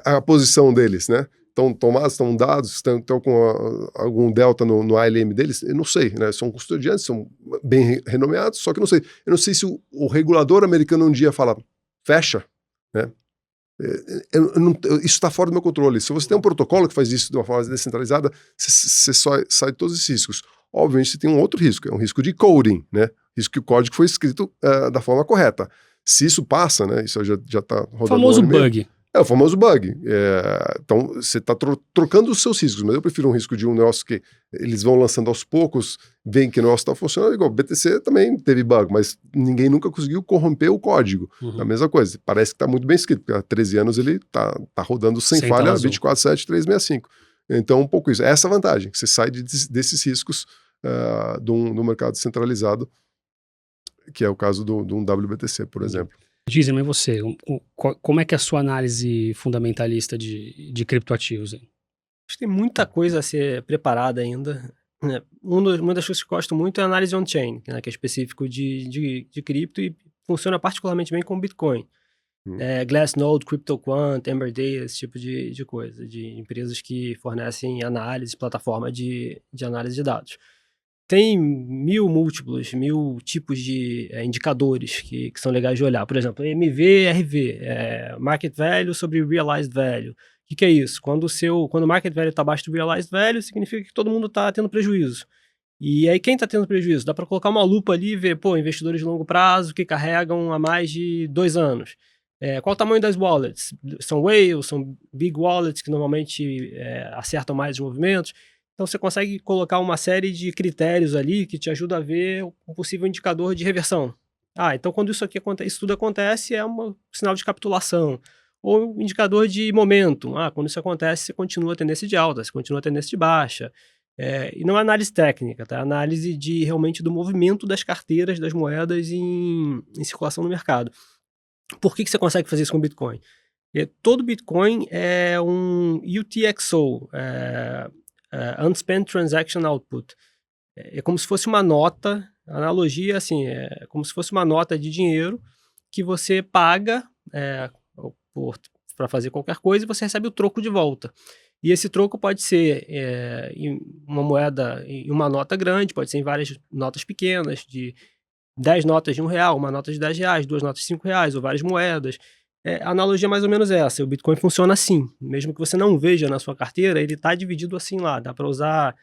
B: a posição deles, né? Estão tomados, estão dados, estão com algum delta no ALM deles. Eu não sei, né? São custodiantes, são bem renomeados, só que eu não sei. Eu não sei se o regulador americano um dia fala, fecha, né? Isso está fora do meu controle. Se você tem um protocolo que faz isso de uma forma descentralizada, você sai de todos esses riscos. Obviamente, você tem um outro risco, é um risco de coding, né? Risco que o código foi escrito da forma correta. Se isso passa, né? Isso já está rodando.
A: O famoso bug.
B: É o famoso bug. Então, você está trocando os seus riscos, mas eu prefiro um risco de um negócio que eles vão lançando aos poucos, veem que o negócio está funcionando, igual o BTC também teve bug, mas ninguém nunca conseguiu corromper o código. É a mesma coisa. Parece que está muito bem escrito, porque há 13 anos ele está rodando sem falha 24/7/365. Então, um pouco isso. Essa vantagem, que você sai desses riscos do mercado centralizado, que é o caso de um WBTC, por exemplo.
A: Dizem, mas você, como é que é a sua análise fundamentalista de criptoativos? Hein?
C: Acho que tem muita coisa a ser preparada ainda. Né? Uma das coisas que eu gosto muito é a análise on-chain, né? Que é específico de cripto e funciona particularmente bem com Bitcoin. Glassnode, CryptoQuant, Emberdata, esse tipo de coisa, de empresas que fornecem análise, plataforma de análise de dados. Tem mil tipos de indicadores que são legais de olhar. Por exemplo, MVRV, Market Value sobre Realized Value. O que é isso? Quando o Market Value está abaixo do Realized Value, significa que todo mundo está tendo prejuízo. E aí quem está tendo prejuízo? Dá para colocar uma lupa ali e ver, investidores de longo prazo que carregam há mais de 2 anos. Qual o tamanho das wallets? São whales, são big wallets que normalmente acertam mais os movimentos. Então você consegue colocar uma série de critérios ali que te ajuda a ver um possível indicador de reversão. Então quando isso tudo acontece, é um sinal de capitulação. Ou um indicador de momento. Quando isso acontece, você continua a tendência de alta, você continua a tendência de baixa. E não é análise técnica, tá? É análise realmente do movimento das carteiras, das moedas em circulação no mercado. Por que você consegue fazer isso com o Bitcoin? Todo Bitcoin é um UTXO, Unspent Transaction Output. É como se fosse uma nota, a analogia assim, é como se fosse uma nota de dinheiro que você paga para fazer qualquer coisa e você recebe o troco de volta. E esse troco pode ser em uma moeda, em uma nota grande, pode ser em várias notas pequenas, de 10 notas de R$1, uma nota de R$10, 2 notas de R$5, ou várias moedas. A analogia é mais ou menos essa. O Bitcoin funciona assim. Mesmo que você não veja na sua carteira, ele está dividido assim lá. Dá para usar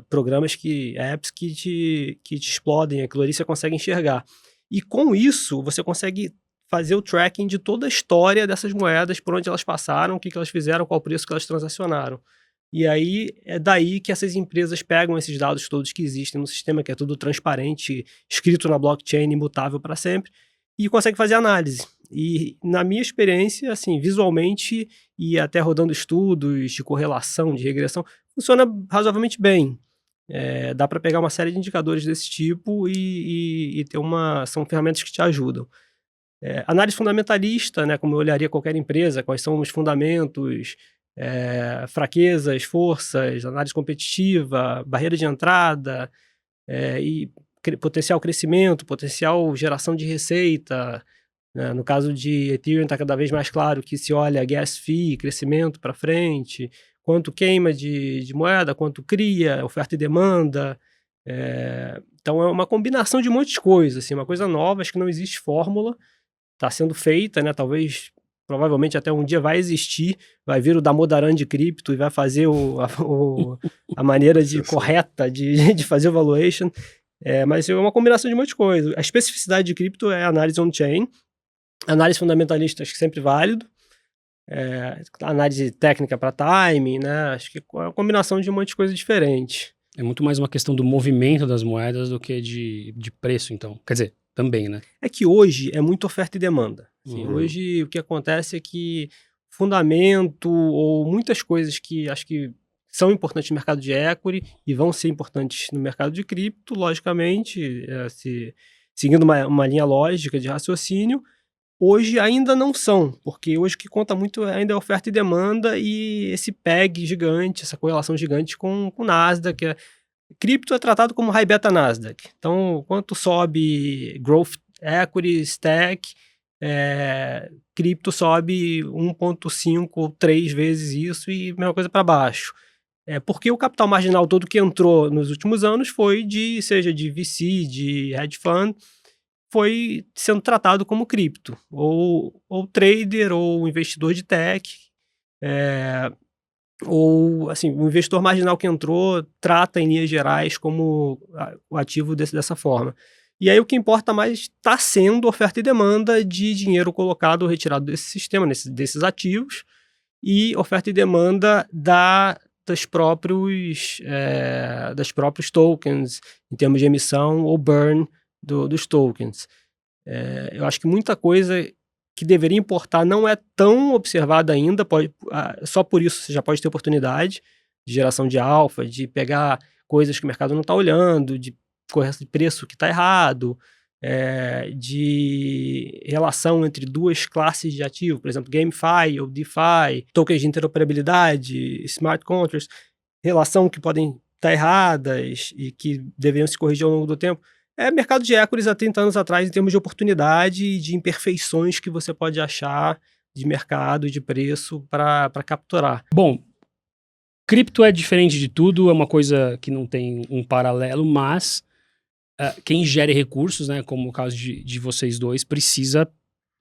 C: programas, apps que te explodem, aquilo ali você consegue enxergar. E com isso, você consegue fazer o tracking de toda a história dessas moedas, por onde elas passaram, o que elas fizeram, qual o preço que elas transacionaram. E aí, é daí que essas empresas pegam esses dados todos que existem no sistema, que é tudo transparente, escrito na blockchain, imutável para sempre, e consegue fazer análise. E na minha experiência, assim, visualmente e até rodando estudos de correlação, de regressão, funciona razoavelmente bem. Dá para pegar uma série de indicadores desse tipo e ter são ferramentas que te ajudam. Análise fundamentalista, né, como eu olharia qualquer empresa, quais são os fundamentos, fraquezas, forças, análise competitiva, barreira de entrada, e potencial crescimento, potencial geração de receita. Né? No caso de Ethereum está cada vez mais claro que se olha gas fee, crescimento para frente, quanto queima de moeda, quanto cria, oferta e demanda. Então é uma combinação de um monte de coisas, assim, uma coisa nova, acho que não existe fórmula, está sendo feita, né? Provavelmente até um dia vai existir, vai vir o Damodaran de cripto e vai fazer a maneira correta de fazer o valuation. Mas é uma combinação de um monte de coisa. A especificidade de cripto é a análise on-chain, análise fundamentalista acho que sempre válido, análise técnica para timing, né? Acho que é uma combinação de um monte de coisa diferente.
A: É muito mais uma questão do movimento das moedas do que de preço, então. Quer dizer, também, né?
C: É que hoje é muito oferta e demanda. Assim, hoje o que acontece é que fundamento ou muitas coisas que acho que são importantes no mercado de equity e vão ser importantes no mercado de cripto, logicamente, seguindo uma linha lógica de raciocínio, hoje ainda não são, porque hoje o que conta muito ainda é oferta e demanda e esse PEG gigante, essa correlação gigante com o Nasdaq, Cripto é tratado como high beta Nasdaq. Então, quanto sobe Growth Equity, Stack, cripto sobe 1,5, 3 vezes isso e mesma coisa para baixo. Porque o capital marginal todo que entrou nos últimos anos foi seja de VC, de hedge fund, foi sendo tratado como cripto, ou trader, ou investidor de tech, ou assim, o investidor marginal que entrou trata em linhas gerais como o ativo dessa forma. E aí o que importa mais está sendo oferta e demanda de dinheiro colocado ou retirado desse sistema, desses ativos, e oferta e demanda das próprios tokens, em termos de emissão ou burn dos tokens. Eu acho que muita coisa que deveria importar não é tão observada ainda, só por isso você já pode ter oportunidade de geração de alfa, de pegar coisas que o mercado não está olhando, de correção de preço que está errado, de relação entre duas classes de ativo, por exemplo, GameFi ou DeFi, tokens de interoperabilidade, smart contracts, relação que podem estar erradas e que deveriam se corrigir ao longo do tempo. Mercado de equities há 30 anos atrás em termos de oportunidade e de imperfeições que você pode achar de mercado, de preço para capturar.
A: Bom, cripto é diferente de tudo, é uma coisa que não tem um paralelo, mas quem gere recursos, né, como o caso de vocês dois, precisa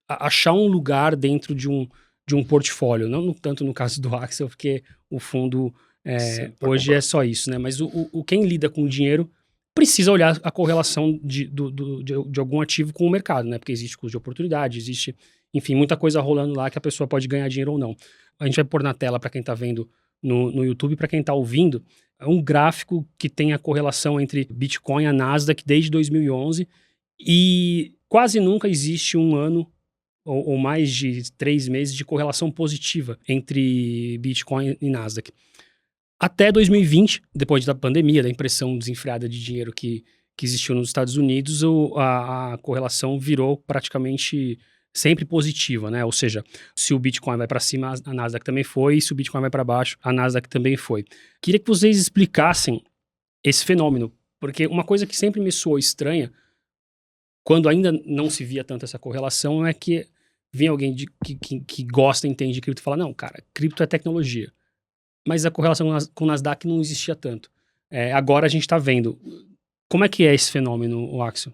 A: achar um lugar dentro de um portfólio. Não tanto no caso do Axel, porque o fundo hoje é só isso, né? Mas quem lida com dinheiro precisa olhar a correlação de algum ativo com o mercado, né? Porque existe custo de oportunidade, existe, enfim, muita coisa rolando lá que a pessoa pode ganhar dinheiro ou não. A gente vai pôr na tela para quem está vendo no YouTube, para quem está ouvindo, é um gráfico que tem a correlação entre Bitcoin e a Nasdaq desde 2011 e quase nunca existe um ano ou mais de 3 meses de correlação positiva entre Bitcoin e Nasdaq. Até 2020, depois da pandemia, da impressão desenfreada de dinheiro que existiu nos Estados Unidos, a correlação virou praticamente sempre positiva, né? Ou seja, se o Bitcoin vai para cima, a Nasdaq também foi, e se o Bitcoin vai para baixo, a Nasdaq também foi. Queria que vocês explicassem esse fenômeno, porque uma coisa que sempre me soou estranha, quando ainda não se via tanto essa correlação, é que vem alguém que gosta, entende de cripto e fala, não, cara, cripto é tecnologia. Mas a correlação com o Nasdaq não existia tanto. Agora a gente está vendo. Como é que é esse fenômeno, Axel?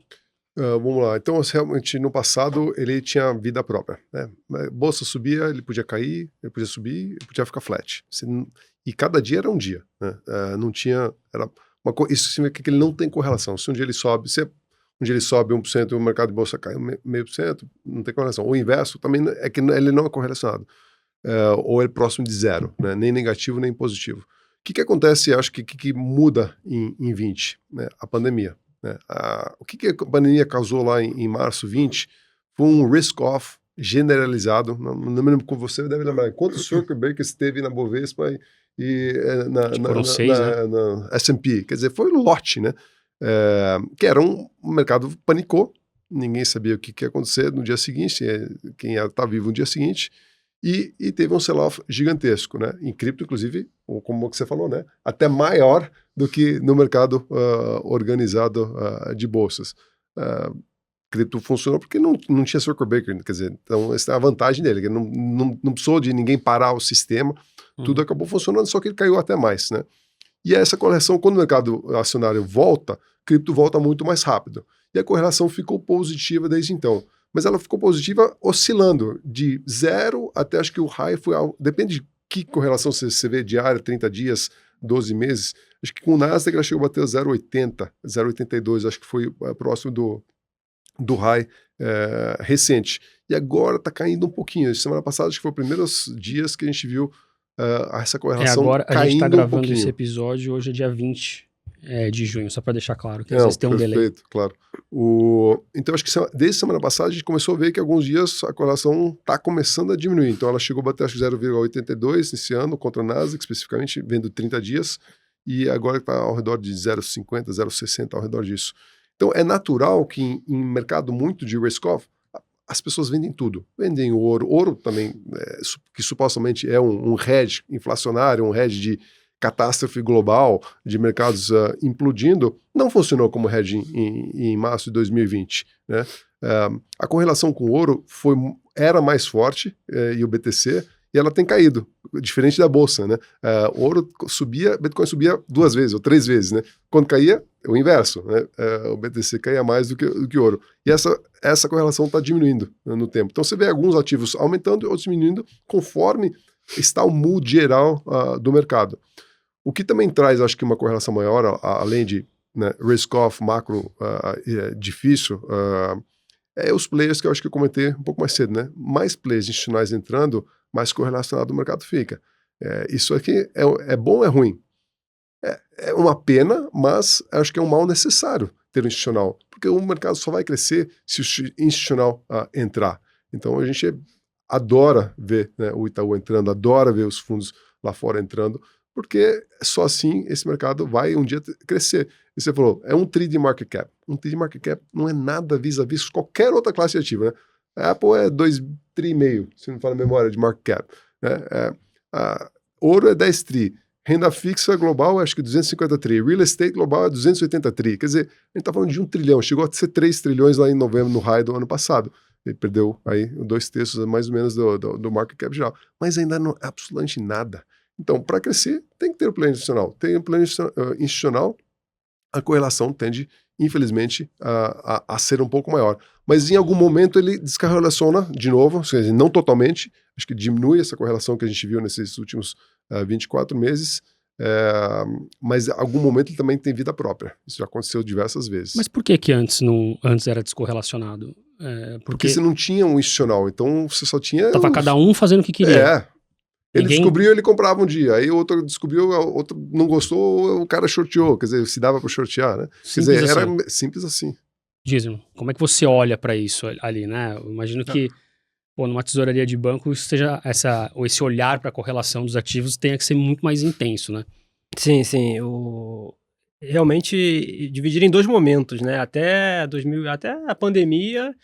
B: Vamos lá. Então, realmente, no passado, ele tinha vida própria, né? A bolsa subia, ele podia cair, ele podia subir, ele podia ficar flat. E cada dia era um dia, né? Não tinha... isso significa que ele não tem correlação. Se um dia ele sobe, um dia ele sobe 1%, o mercado de bolsa cai 0,5%, não tem correlação. O inverso também é que ele não é correlacionado. Ou é próximo de zero, né? Nem negativo, nem positivo. O que acontece, acho que muda em 20, né? A pandemia. Né? O que a pandemia causou lá em março 20 foi um risk-off generalizado. Não me lembro como você deve lembrar. Quantos circuit breakers teve na Bovespa e
A: foram 6, né?
B: na S&P? Quer dizer, foi um lote, né? Que era o mercado panicou, ninguém sabia o que ia acontecer no dia seguinte, quem ia estar vivo no dia seguinte, e teve um sell-off gigantesco, né? Em cripto, inclusive, como você falou, né? Até maior do que no mercado organizado de bolsas. Cripto funcionou porque não tinha circuit breaker, quer dizer, então essa é a vantagem dele, que não precisou de ninguém parar o sistema, tudo acabou funcionando, só que ele caiu até mais, né? E essa correlação, quando o mercado acionário volta, cripto volta muito mais rápido. E a correlação ficou positiva desde então. Mas ela ficou positiva oscilando de 0 até, acho que o high foi, depende de que correlação você vê, diária, 30 dias, 12 meses. Acho que com o Nasdaq ela chegou a bater 0,80, 0,82, acho que foi próximo do high recente. E agora está caindo um pouquinho. Semana passada, acho que foi os primeiros dias que a gente viu essa correlação
A: agora
B: caindo
A: a gente está gravando
B: um
A: esse episódio, hoje é dia 20 de junho, só para deixar claro, que às
B: Não,
A: vezes tem um delay.
B: Perfeito, claro. Então, acho que desde semana passada a gente começou a ver que alguns dias a correlação está começando a diminuir. Então, ela chegou a bater, acho que 0,82 esse ano, contra a Nasdaq, especificamente, vendo 30 dias, e agora está ao redor de 0,50, 0,60, ao redor disso. Então, é natural que em mercado muito de risk-off, as pessoas vendem tudo. Vendem ouro também, que supostamente é um hedge inflacionário, um hedge catástrofe global de mercados implodindo, não funcionou como hedge em março de 2020, né? A correlação com o ouro era mais forte, e o BTC, e ela tem caído, diferente da bolsa, né? O ouro subia, Bitcoin subia 2 vezes ou 3 vezes, né? Quando caía, o inverso, né? O BTC caía mais do que o ouro. E essa correlação está diminuindo, né, no tempo. Então você vê alguns ativos aumentando e outros diminuindo conforme está o mood geral do mercado. O que também traz, acho que uma correlação maior, além de, né, risk-off, macro difícil, os players que eu acho que eu comentei um pouco mais cedo, né? Mais players institucionais entrando, mais correlacionado o mercado fica. Isso aqui é bom ou é ruim? É uma pena, mas acho que é um mal necessário ter um institucional, porque o mercado só vai crescer se o institucional entrar. Então a gente adora ver, né, o Itaú entrando, adora ver os fundos lá fora entrando, porque só assim esse mercado vai um dia crescer. E você falou, é um tri de market cap. Um tri de market cap não é nada vis-a-vis qualquer outra classe ativa, né? A Apple é 2,5 tri, se não me fala a memória, de market cap, né? Ouro é 10 tri. Renda fixa global, acho que 250 tri. Real estate global é 280 tri. Quer dizer, a gente está falando de 1 trilhão. Chegou a ser 3 trilhões lá em novembro, no high do ano passado. Ele perdeu aí 2/3 mais ou menos do market cap geral. Mas ainda não é absolutamente nada. Então, para crescer, tem que ter o plano institucional. Tem o plano institucional, a correlação tende, infelizmente, a ser um pouco maior. Mas em algum momento ele descorrelaciona de novo, ou seja, não totalmente, acho que diminui essa correlação que a gente viu nesses últimos 24 meses, mas em algum momento ele também tem vida própria. Isso já aconteceu diversas vezes.
A: Mas por que antes era descorrelacionado?
B: Porque você não tinha um institucional, então você só tinha...
A: Tava cada um fazendo o que queria.
B: Ele descobriu, ele comprava um dia, aí o outro descobriu, o outro não gostou, o cara shorteou, quer dizer, se dava para shortear, né?
A: Simples
B: quer dizer,
A: assim.
B: era simples assim.
A: Dízimo, como é que você olha para isso ali, né? Eu imagino que, numa tesouraria de banco, esse olhar para a correlação dos ativos tenha que ser muito mais intenso, né?
C: Sim. Realmente dividir em 2 momentos, né? Até a pandemia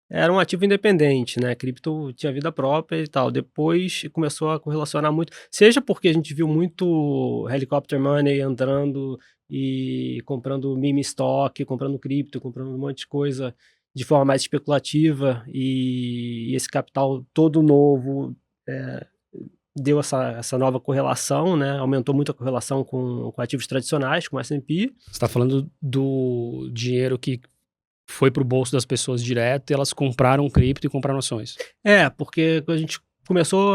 C: era um ativo independente, né? Cripto tinha vida própria e tal. Depois começou a correlacionar muito, seja porque a gente viu muito helicopter money entrando e comprando meme stock, comprando cripto, comprando um monte de coisa de forma mais especulativa, e esse capital todo novo deu essa nova correlação, né? Aumentou muito a correlação com ativos tradicionais, com o S&P.
A: Você está falando do dinheiro que foi para o bolso das pessoas direto e elas compraram cripto e compraram ações.
C: Porque a gente começou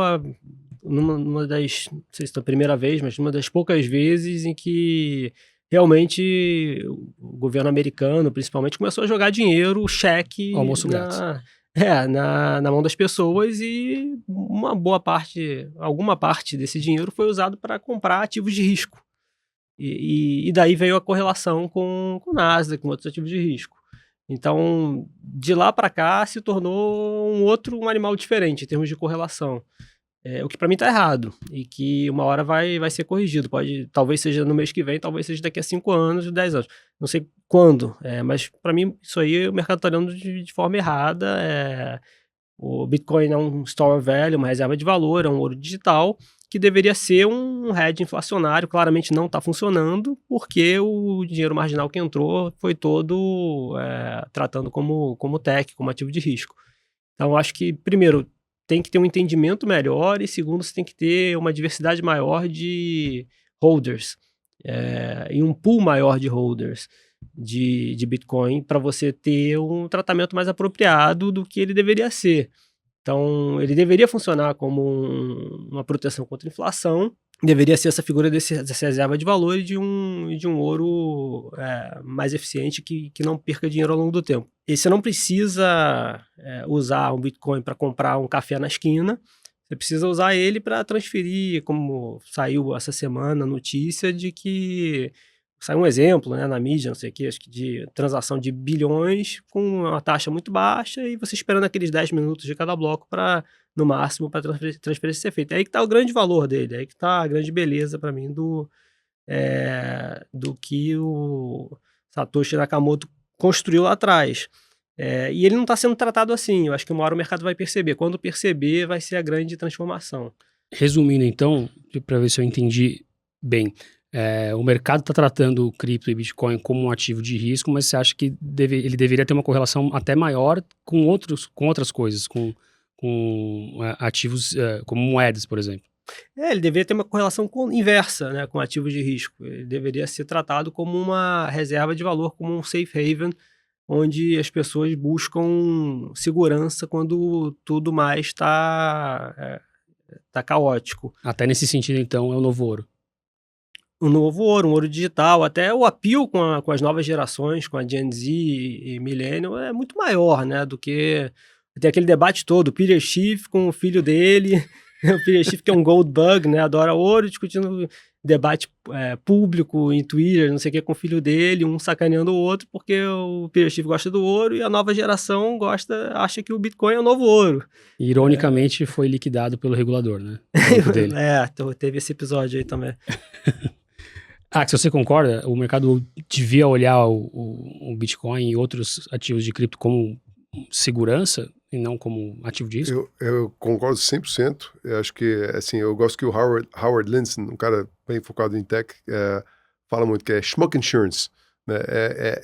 C: numa das, não sei se é a primeira vez, mas uma das poucas vezes em que realmente o governo americano, principalmente, começou a jogar dinheiro, cheque,
A: almoço grátis.
C: na mão das pessoas, e alguma parte desse dinheiro foi usado para comprar ativos de risco. E daí veio a correlação com o Nasdaq, com outros ativos de risco. Então, de lá para cá, se tornou um animal diferente em termos de correlação. O que para mim está errado, e que uma hora vai ser corrigido. Talvez seja no mês que vem, talvez seja daqui a 5 anos, 10 anos. Não sei quando, mas para mim isso aí o mercado está olhando de forma errada. O Bitcoin é um store of value, uma reserva de valor, é um ouro digital, que deveria ser um hedge inflacionário. Claramente não está funcionando, porque o dinheiro marginal que entrou foi todo tratando como tech, como ativo de risco. Então, acho que, primeiro, tem que ter um entendimento melhor, e segundo, você tem que ter uma diversidade maior de holders, e um pool maior de holders de Bitcoin, para você ter um tratamento mais apropriado do que ele deveria ser. Então, ele deveria funcionar como uma proteção contra a inflação, deveria ser essa figura dessa reserva de valor e de um ouro mais eficiente, que não perca dinheiro ao longo do tempo. E você não precisa usar um Bitcoin para comprar um café na esquina, você precisa usar ele para transferir, como saiu essa semana a notícia de que saiu um exemplo, né, na mídia, não sei o que, acho que de transação de bilhões com uma taxa muito baixa, e você esperando aqueles 10 minutos de cada bloco no máximo, para transferência ser feita. É aí que está o grande valor dele, é aí que está a grande beleza para mim do que o Satoshi Nakamoto construiu lá atrás. E ele não está sendo tratado assim. Eu acho que uma hora o mercado vai perceber. Quando perceber, vai ser a grande transformação.
A: Resumindo, então, para ver se eu entendi Bem, o mercado está tratando o cripto e Bitcoin como um ativo de risco, mas você acha que ele deveria ter uma correlação até maior com outras coisas, com ativos como moedas, por exemplo?
C: Ele deveria ter uma correlação inversa, né, com ativos de risco. Ele deveria ser tratado como uma reserva de valor, como um safe haven, onde as pessoas buscam segurança quando tudo mais está caótico.
A: Até nesse sentido, então, é o novo ouro.
C: Um novo ouro, um ouro digital, até o appeal com as novas gerações, com a Gen Z e Millennial, é muito maior, né, do que... Tem aquele debate todo, o Peter Schiff com o filho dele, o Peter Schiff que é um gold bug, né, adora ouro, discutindo debate público em Twitter, não sei o que, com o filho dele, um sacaneando o outro, porque o Peter Schiff gosta do ouro e a nova geração acha que o Bitcoin é o novo ouro.
A: E, ironicamente, foi liquidado pelo regulador, né? O banco dele.
C: Então teve esse episódio aí também.
A: Se você concorda, o mercado devia olhar o Bitcoin e outros ativos de cripto como segurança e não como ativo de risco?
B: Eu concordo 100%. Eu acho que, assim, eu gosto que o Howard Lindzen, um cara bem focado em tech, fala muito que é Schmuck Insurance, né?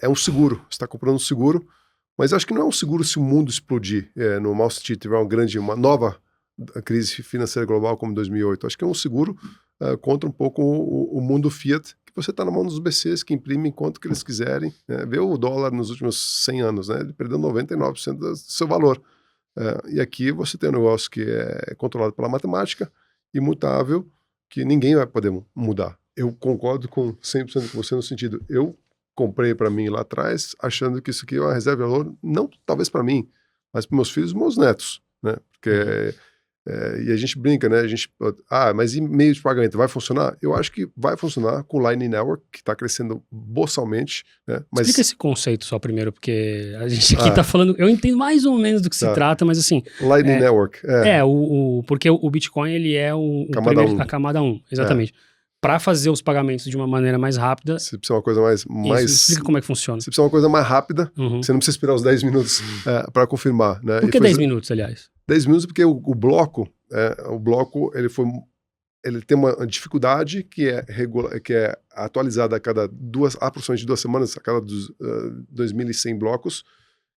B: É um seguro. Você está comprando um seguro, mas acho que não é um seguro se o mundo explodir. No mau sentido, tiver uma nova crise financeira global como 2008. Acho que é um seguro contra um pouco o mundo fiat, que você está na mão dos BCs que imprimem quanto que eles quiserem. Vê o dólar nos últimos 100 anos, né? Ele perdeu 99% do seu valor. E aqui você tem um negócio que é controlado pela matemática, imutável, que ninguém vai poder mudar. Eu concordo com 100% com você no sentido, eu comprei para mim lá atrás, achando que isso aqui é uma reserva de valor, não talvez para mim, mas para meus filhos e meus netos, né? Porque... e a gente brinca, né? Mas e meio de pagamento, vai funcionar? Eu acho que vai funcionar com o Lightning Network, que está crescendo boçalmente, né? Mas...
A: Explica esse conceito só primeiro, porque a gente aqui está falando... Eu entendo mais ou menos do que se trata, mas assim...
B: Lightning Network.
A: Porque o Bitcoin, ele é a camada 1, exatamente. Para fazer os pagamentos de uma maneira mais rápida...
B: Você precisa uma coisa mais...
A: Explica como é que funciona.
B: Você precisa uma coisa mais rápida, você não precisa esperar os 10 minutos para confirmar, né?
A: Por que 10 minutos, aliás?
B: 10 minutos porque o bloco, ele tem uma dificuldade que é atualizada a cada aproximadamente 2 semanas, a cada 2.100 blocos,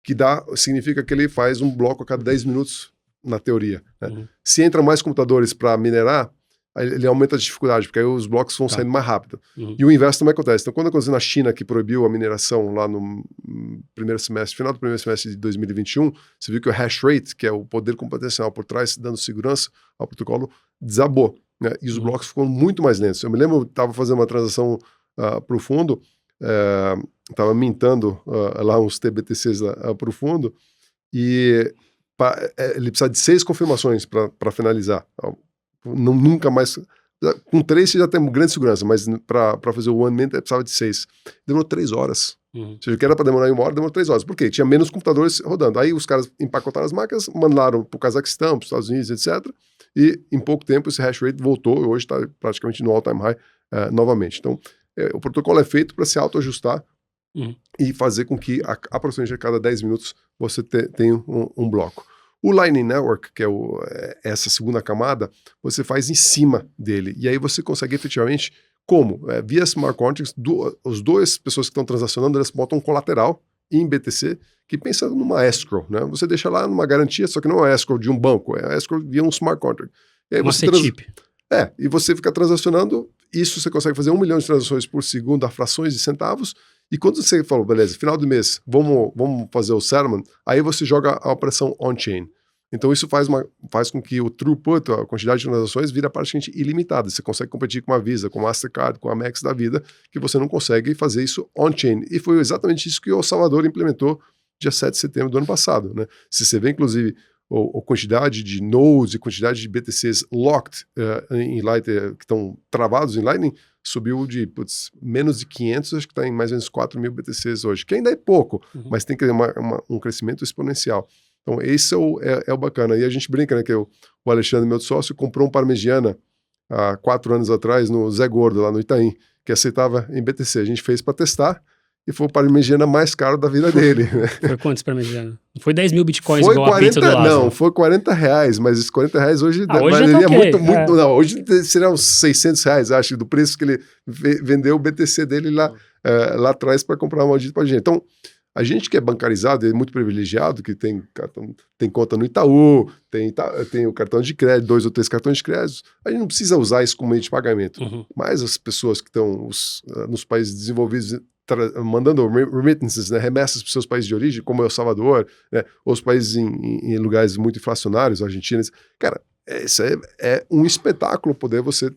B: que significa que ele faz um bloco a cada 10 minutos, na teoria. Né? Se entra mais computadores para minerar, ele aumenta a dificuldade, porque aí os blocos vão saindo mais rápido. E o inverso também acontece. Então, quando aconteceu na China, que proibiu a mineração lá no final do primeiro semestre de 2021, você viu que o hash rate, que é o poder computacional por trás, dando segurança ao protocolo, desabou. Né? E os blocos ficam muito mais lentos. Eu me lembro, eu estava fazendo uma transação para o fundo, estava mintando lá uns TBTCs para o fundo, e ele precisa de 6 confirmações para finalizar. Nunca mais... Com 3 você já tem grande segurança, mas para fazer o one minute precisava de 6. Demorou 3 horas. Ou seja, que era para demorar 1 hora, demorou 3 horas. Por quê? Tinha menos computadores rodando. Aí os caras empacotaram as máquinas, mandaram para o Cazaquistão, para os Estados Unidos, etc. E em pouco tempo esse hash rate voltou e hoje está praticamente no all-time high novamente. Então, o protocolo é feito para se autoajustar e fazer com que aproximadamente a cada 10 minutos você tenha um bloco. O Lightning Network, que é essa segunda camada, você faz em cima dele. E aí você consegue efetivamente, como? Via smart contracts, as 2 pessoas que estão transacionando, elas botam um colateral em BTC, que pensa numa escrow, né? Você deixa lá numa garantia, só que não é escrow de um banco, é escrow via um smart contract. E aí e você fica transacionando, isso você consegue fazer 1 milhão de transações por segundo a frações de centavos, e quando você falou, beleza, final do mês, vamos fazer o settlement, aí você joga a operação on-chain. Então isso faz com que o throughput, a quantidade de transações, vira praticamente ilimitada. Você consegue competir com a Visa, com a Mastercard, com a Amex da vida, que você não consegue fazer isso on-chain. E foi exatamente isso que o Salvador implementou dia 7 de setembro do ano passado. Né? Se você vê, inclusive, a quantidade de nodes e quantidade de BTCs locked em Lightning, que estão travados em Lightning, subiu de menos de 500, acho que está em mais ou menos 4 mil BTCs hoje, que ainda é pouco, mas tem que ter um crescimento exponencial. Então esse é o bacana. E a gente brinca, né, que o Alexandre, meu sócio, comprou um Parmegiana há 4 anos atrás no Zé Gordo, lá no Itaim, que aceitava em BTC. A gente fez para testar e foi o Parmegiana mais caro da vida dele. Né?
A: Foi quantos Parmegiana? Foi 10 mil bitcoins
B: Foi
A: igual
B: 40,
A: a pizza do Lázaro.
B: não, foi R$40, mas esses R$40 hoje
A: Hoje
B: valeria
A: tá okay.
B: muito, não, hoje seria uns R$600, acho, do preço que ele vendeu o BTC dele lá atrás para comprar uma maldita pra gente. Então, a gente que é bancarizado é muito privilegiado, que tem conta no Itaú, tem o cartão de crédito, 2 ou 3 cartões de crédito, a gente não precisa usar isso como meio de pagamento. Mas as pessoas que estão nos países desenvolvidos mandando remittances, né, remessas para os seus países de origem, como El Salvador, né, ou os países em lugares muito inflacionários, Argentina, cara, isso é um espetáculo poder você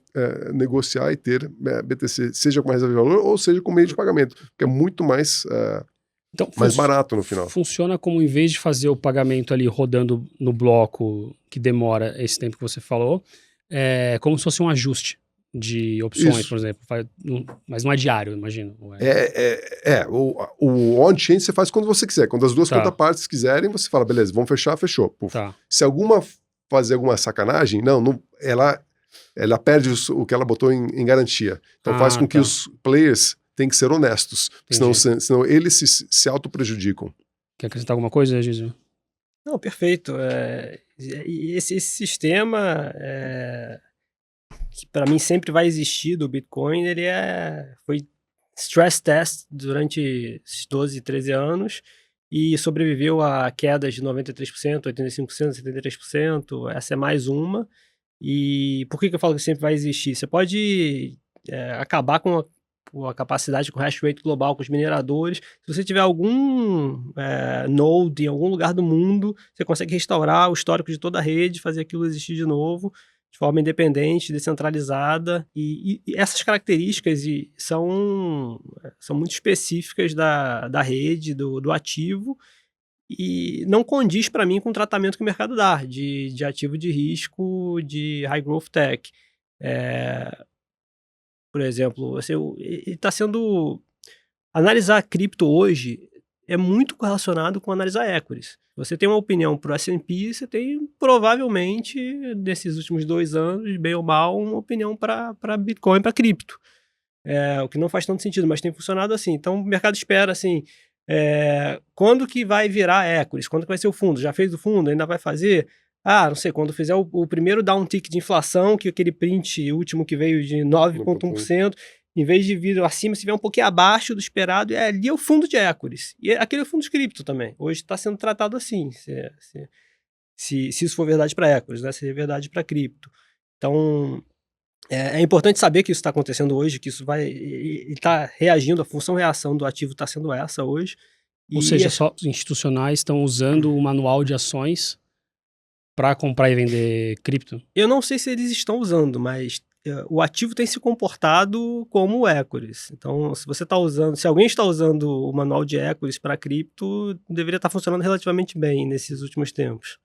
B: negociar e ter BTC, seja com reserva de valor ou seja com meio de pagamento, que é muito mais...
A: Então,
B: mais barato no final.
A: Funciona como, em vez de fazer o pagamento ali rodando no bloco, que demora esse tempo que você falou, como se fosse um ajuste de opções, isso. Por exemplo. Mas não é diário, imagino.
B: O on-chain você faz quando você quiser. Quando as duas contrapartes quiserem, você fala, beleza, vamos fechar, fechou. Tá. Se fazer alguma sacanagem, ela perde o que ela botou em garantia. Então faz com que os players... tem que ser honestos, senão eles se auto-prejudicam.
A: Quer acrescentar alguma coisa, Gisele?
C: Não, perfeito. Esse sistema, que para mim sempre vai existir do Bitcoin, ele foi stress test durante esses 12, 13 anos e sobreviveu a quedas de 93%, 85%, 73%. Essa é mais uma. E por que eu falo que sempre vai existir? Você pode acabar com a capacidade com o hash rate global, com os mineradores. Se você tiver algum node em algum lugar do mundo, você consegue restaurar o histórico de toda a rede, fazer aquilo existir de novo, de forma independente, descentralizada. E essas características são muito específicas da rede, do ativo, e não condiz para mim com o tratamento que o mercado dá, de ativo de risco, de high growth tech. Por exemplo, está sendo... Analisar cripto hoje é muito correlacionado com analisar equities. Você tem uma opinião para o S&P, você tem provavelmente, nesses últimos 2 anos, bem ou mal, uma opinião para Bitcoin, para cripto. O que não faz tanto sentido, mas tem funcionado assim. Então, o mercado espera, assim, quando que vai virar equities? Quando que vai ser o fundo? Já fez o fundo? Ainda vai fazer? Não sei, quando fizer o primeiro downtick de inflação, que aquele print último que veio de 9,1%, em vez de vir acima, se vier um pouquinho abaixo do esperado, ali é o fundo de equities. E aquele é o fundo de cripto também. Hoje está sendo tratado assim, se isso for verdade para equities, né? Se é verdade para cripto. Então, é importante saber que isso está acontecendo hoje, que isso está reagindo, a função-reação do ativo está sendo essa hoje.
A: Ou seja, só os institucionais estão usando o manual de ações para comprar e vender cripto?
C: Eu não sei se eles estão usando, mas o ativo tem se comportado como equities. Então, se alguém está usando o manual de equities para cripto, deveria estar funcionando relativamente bem nesses últimos tempos.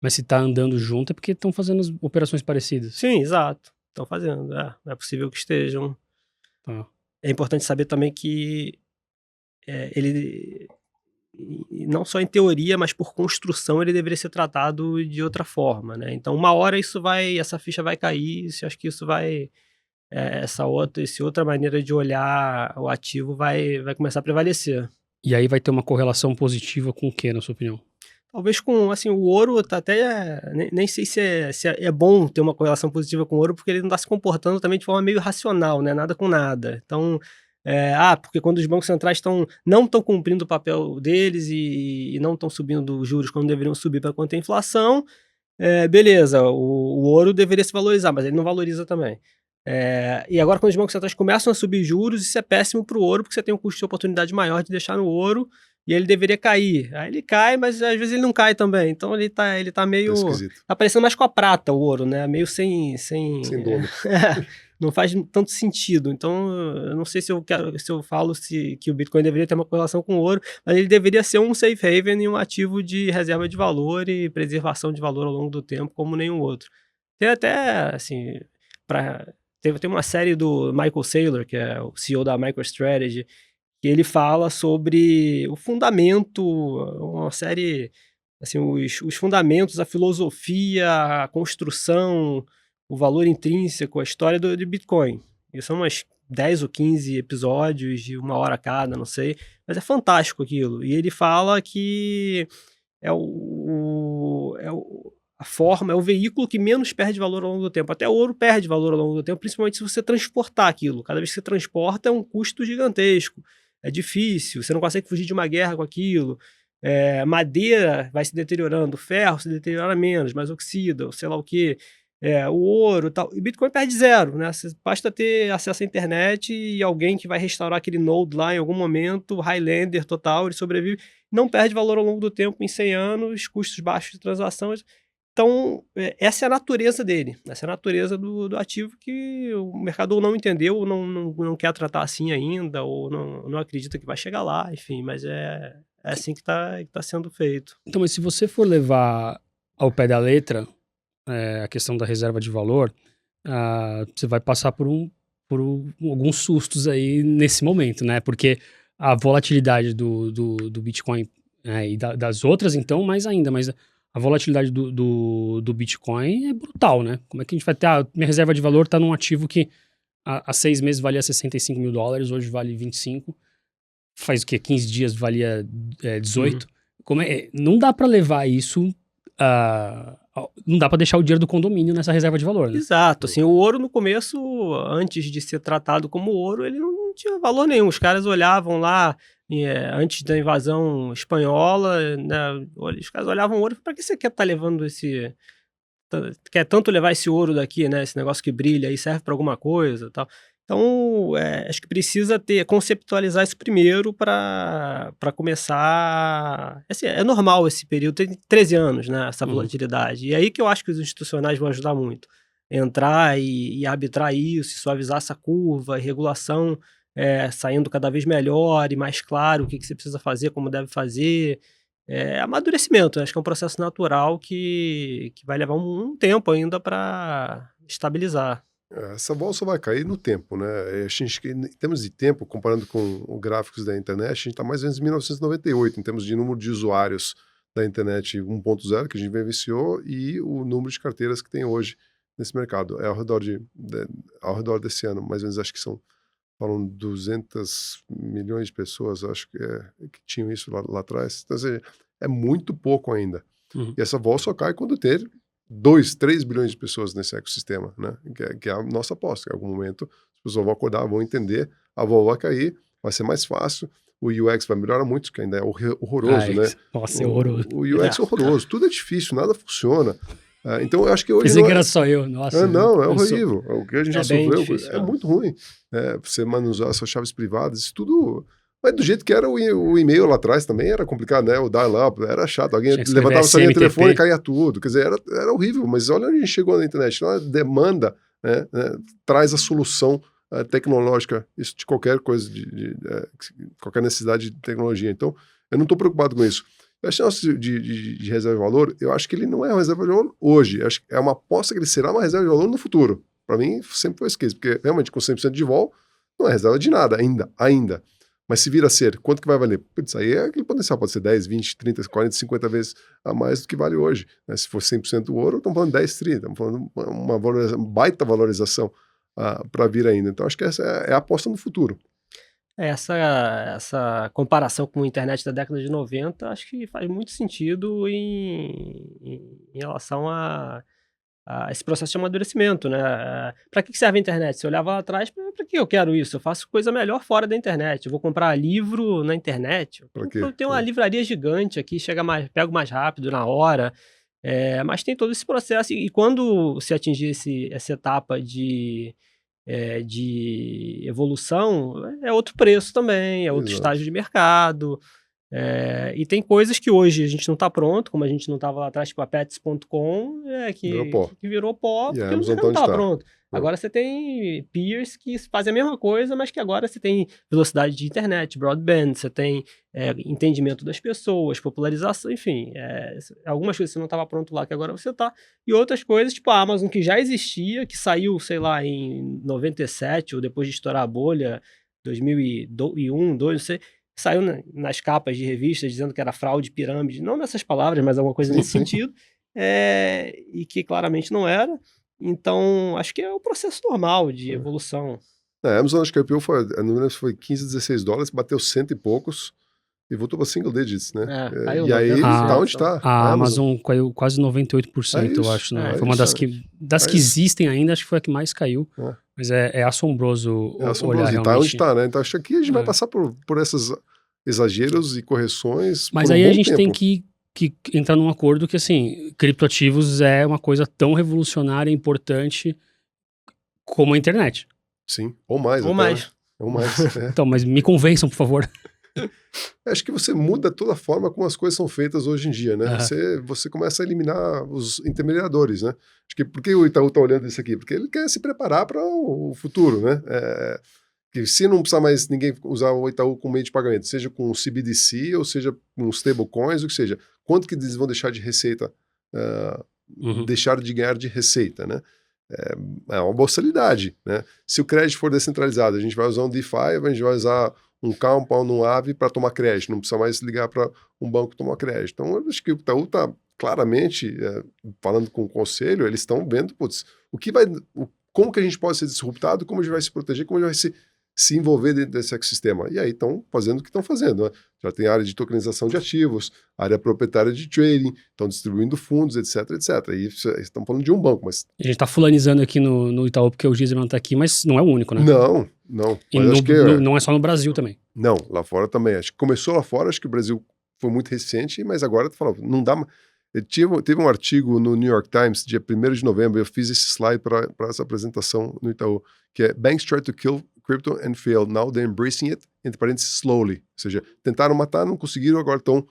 A: Mas se está andando junto é porque estão fazendo operações parecidas.
C: Sim, exato. Estão fazendo. É possível que estejam. É importante saber também que ele... não só em teoria, mas por construção ele deveria ser tratado de outra forma, né? Então, uma hora essa ficha vai cair, eu acho que isso essa outra maneira de olhar o ativo vai começar a prevalecer.
A: E aí vai ter uma correlação positiva com o que, na sua opinião?
C: Talvez com, assim, o ouro tá até, nem sei se é bom ter uma correlação positiva com o ouro, porque ele não está se comportando também de forma meio racional, né? Nada com nada. Então, porque quando os bancos centrais não estão cumprindo o papel deles e não estão subindo os juros quando deveriam subir para conter a inflação, beleza, o ouro deveria se valorizar, mas ele não valoriza também. E agora quando os bancos centrais começam a subir juros, isso é péssimo para o ouro, porque você tem um custo de oportunidade maior de deixar no ouro, e ele deveria cair. Aí ele cai, mas às vezes ele não cai também. Então ele tá meio... Tá parecendo mais com a prata o ouro, né? Meio sem
B: dono.
C: Não faz tanto sentido. Então, eu não sei se eu falo que o Bitcoin deveria ter uma correlação com o ouro, mas ele deveria ser um safe haven e um ativo de reserva de valor e preservação de valor ao longo do tempo, como nenhum outro. Tem até, assim, tem uma série do Michael Saylor, que é o CEO da MicroStrategy, que ele fala sobre o fundamento, uma série, assim, os fundamentos, a filosofia, a construção, o valor intrínseco, a história de Bitcoin. E são umas 10 ou 15 episódios de 1 hora cada, não sei, mas é fantástico aquilo. E ele fala que a forma, é o veículo que menos perde valor ao longo do tempo. Até o ouro perde valor ao longo do tempo, principalmente se você transportar aquilo. Cada vez que você transporta é um custo gigantesco. É difícil, você não consegue fugir de uma guerra com aquilo. Madeira vai se deteriorando, o ferro se deteriora menos, mas oxida, ou sei lá o quê. O ouro e tal. E Bitcoin perde zero, né? Basta ter acesso à internet e alguém que vai restaurar aquele node lá em algum momento, Highlander total, ele sobrevive. Não perde valor ao longo do tempo, em 100 anos, custos baixos de transações. Então, essa é a natureza dele, essa é a natureza do ativo que o mercado ou não entendeu, ou não quer tratar assim ainda, ou não acredita que vai chegar lá, enfim, mas é assim que tá sendo feito.
A: Então, mas se você for levar ao pé da letra a questão da reserva de valor, você vai passar por alguns sustos aí nesse momento, né? Porque a volatilidade do Bitcoin e das outras, então, mais ainda, mas a volatilidade do Bitcoin é brutal, né? Como é que a gente vai ter... minha reserva de valor está num ativo que há 6 meses valia $65 mil, hoje vale 25. Faz o quê? 15 dias valia 18. Não dá para levar isso... não dá para deixar o dinheiro do condomínio nessa reserva de valor, né?
C: Exato. Assim, o ouro no começo, antes de ser tratado como ouro, ele não tinha valor nenhum. Os caras olhavam lá... antes da invasão espanhola, né, os caras olhavam o ouro, para que você quer estar levando quer tanto levar esse ouro daqui, né, esse negócio que brilha aí, serve para alguma coisa e tal. Então, acho que precisa conceptualizar isso primeiro para começar... Assim, é normal esse período, tem 13 anos, né, essa volatilidade. E aí que eu acho que os institucionais vão ajudar muito. Entrar e arbitrar isso, suavizar essa curva, regulação... saindo cada vez melhor e mais claro o que você precisa fazer, como deve fazer. Amadurecimento, acho que é um processo natural que vai levar um tempo ainda para estabilizar.
B: Essa bola só vai cair no tempo, né? Em termos de tempo, comparando com os gráficos da internet, a gente está mais ou menos em 1998, em termos de número de usuários da internet 1.0, que a gente vivenciou, e o número de carteiras que tem hoje nesse mercado. Ao redor desse ano, mais ou menos, acho que falam 200 milhões de pessoas, acho que tinham isso lá atrás. Então, assim, é muito pouco ainda. E essa bola só cai quando ter 2, 3 bilhões de pessoas nesse ecossistema, né? Que é a nossa aposta. Em algum momento, as pessoas vão acordar, vão entender, a bola vai cair, vai ser mais fácil, o UX vai melhorar muito, que ainda é horroroso, né?
A: Nossa, é horroroso.
B: O UX é horroroso, tudo é difícil, nada funciona. Então, eu acho que hoje...
A: Pensei que era só eu, nossa.
B: Não, é horrível. O que a gente já sofreu
C: difícil,
B: é muito ruim. Você manusear suas chaves privadas, isso tudo... Mas do jeito que era o e-mail lá atrás também era complicado, né? O dial-up era chato. Alguém levantava sua linha de telefone e caía tudo. Quer dizer, era horrível. Mas olha onde a gente chegou na internet. A demanda traz a solução tecnológica isso de qualquer coisa, qualquer necessidade de tecnologia. Então, eu não estou preocupado com isso. Eu acho de reserva de valor, eu acho que ele não é uma reserva de valor hoje. Eu acho que é uma aposta que ele será uma reserva de valor no futuro. Para mim, sempre foi esse case. Porque, realmente, com 100% de vol, não é reserva de nada ainda. Mas se vir a ser, quanto que vai valer? Putz, aí aquele potencial pode ser 10, 20, 30, 40, 50 vezes a mais do que vale hoje. Né? Se for 100% do ouro, estamos falando 10, 30, estamos falando uma baita valorização para vir ainda. Então, acho que essa é a aposta no futuro.
C: Essa comparação com a internet da década de 90, acho que faz muito sentido em relação a esse processo de amadurecimento, né? Para que serve a internet? Se eu olhava lá atrás, para que eu quero isso? Eu faço coisa melhor fora da internet. Eu vou comprar livro na internet. Eu tenho uma livraria gigante aqui, pego mais rápido, na hora. Mas tem todo esse processo. E quando se atingir essa etapa de evolução, é outro preço também, é outro estágio de mercado. E tem coisas que hoje a gente não está pronto, como a gente não estava lá atrás, tipo a Pets.com, que virou pó, porque não estava pronto. Agora você tem peers que fazem a mesma coisa, mas que agora você tem velocidade de internet, broadband, você tem entendimento das pessoas, popularização, enfim. Algumas coisas você não estava pronto lá, que agora você está. E outras coisas, tipo a Amazon, que já existia, que saiu, sei lá, em 97, ou depois de estourar a bolha, 2001, 2002, não sei... Saiu nas capas de revistas dizendo que era fraude, pirâmide, não nessas palavras, mas alguma coisa nesse sentido, e que claramente não era. Então, acho que é o processo normal de evolução.
B: A Amazon, acho que a IPO foi, eu não lembro se foi 15, 16 dólares, bateu cento e poucos e voltou para single digits, né?
C: Caiu
B: E aí
C: 90%,
B: tá onde tá.
A: A Amazon caiu quase 98%, eu
B: isso,
A: acho. Né?
C: é
A: Foi uma das
B: isso,
A: que, das
B: é
A: que
B: isso.
A: existem ainda, acho que foi a que mais caiu.
B: É.
A: Mas é assombroso
B: É
A: olhar
B: assombroso. E tá
A: realmente.
B: onde tá, né? Então acho que aqui a gente vai
A: É.
B: passar por esses exageros e correções
A: Mas
B: por um
A: aí a
B: bom
A: gente
B: tempo.
A: tem que entrar num acordo que, assim, criptoativos é uma coisa tão revolucionária e importante como a internet.
B: Sim, ou mais
C: Ou
B: até,
C: mais.
B: né? Ou mais, é.
A: Então, mas me convençam, por favor.
B: Acho que você muda toda a forma como as coisas são feitas hoje em dia, né?
A: Aham.
B: Você começa a eliminar os intermediadores, né? Acho que por que o Itaú está olhando isso aqui? Porque ele quer se preparar para o futuro, né? Que se não precisar mais ninguém usar o Itaú como meio de pagamento, seja com o CBDC ou seja com stablecoins, o que seja, quanto que eles vão deixar de receita, deixar de ganhar de receita, né? É uma boçalidade, né? Se o crédito for descentralizado, a gente vai usar um DeFi, a gente vai usar um Compound, um Aave para tomar crédito, não precisa mais ligar para um banco tomar crédito. Então, eu acho que o Itaú está claramente, falando com o conselho, eles estão vendo, putz, como que a gente pode ser disruptado, como a gente vai se proteger, como a gente vai se envolver dentro desse ecossistema. E aí estão fazendo o que estão fazendo, né? Já tem área de tokenização de ativos, área proprietária de trading, estão distribuindo fundos, etc, etc. E estão falando de um banco, mas...
A: A gente tá fulanizando aqui no Itaú porque o Gisman tá aqui, mas não é o único, né?
B: Não.
A: E
B: Mas acho que
A: não é só no Brasil também.
B: Não, lá fora também. Acho que começou lá fora, acho que o Brasil foi muito recente, mas agora tu fala, não dá. Teve um artigo no New York Times, dia 1º de novembro, eu fiz esse slide para essa apresentação no Itaú, que é Banks try to kill crypto and fail, now they're embracing it, entre parênteses, slowly. Ou seja, tentaram matar, não conseguiram, agora estão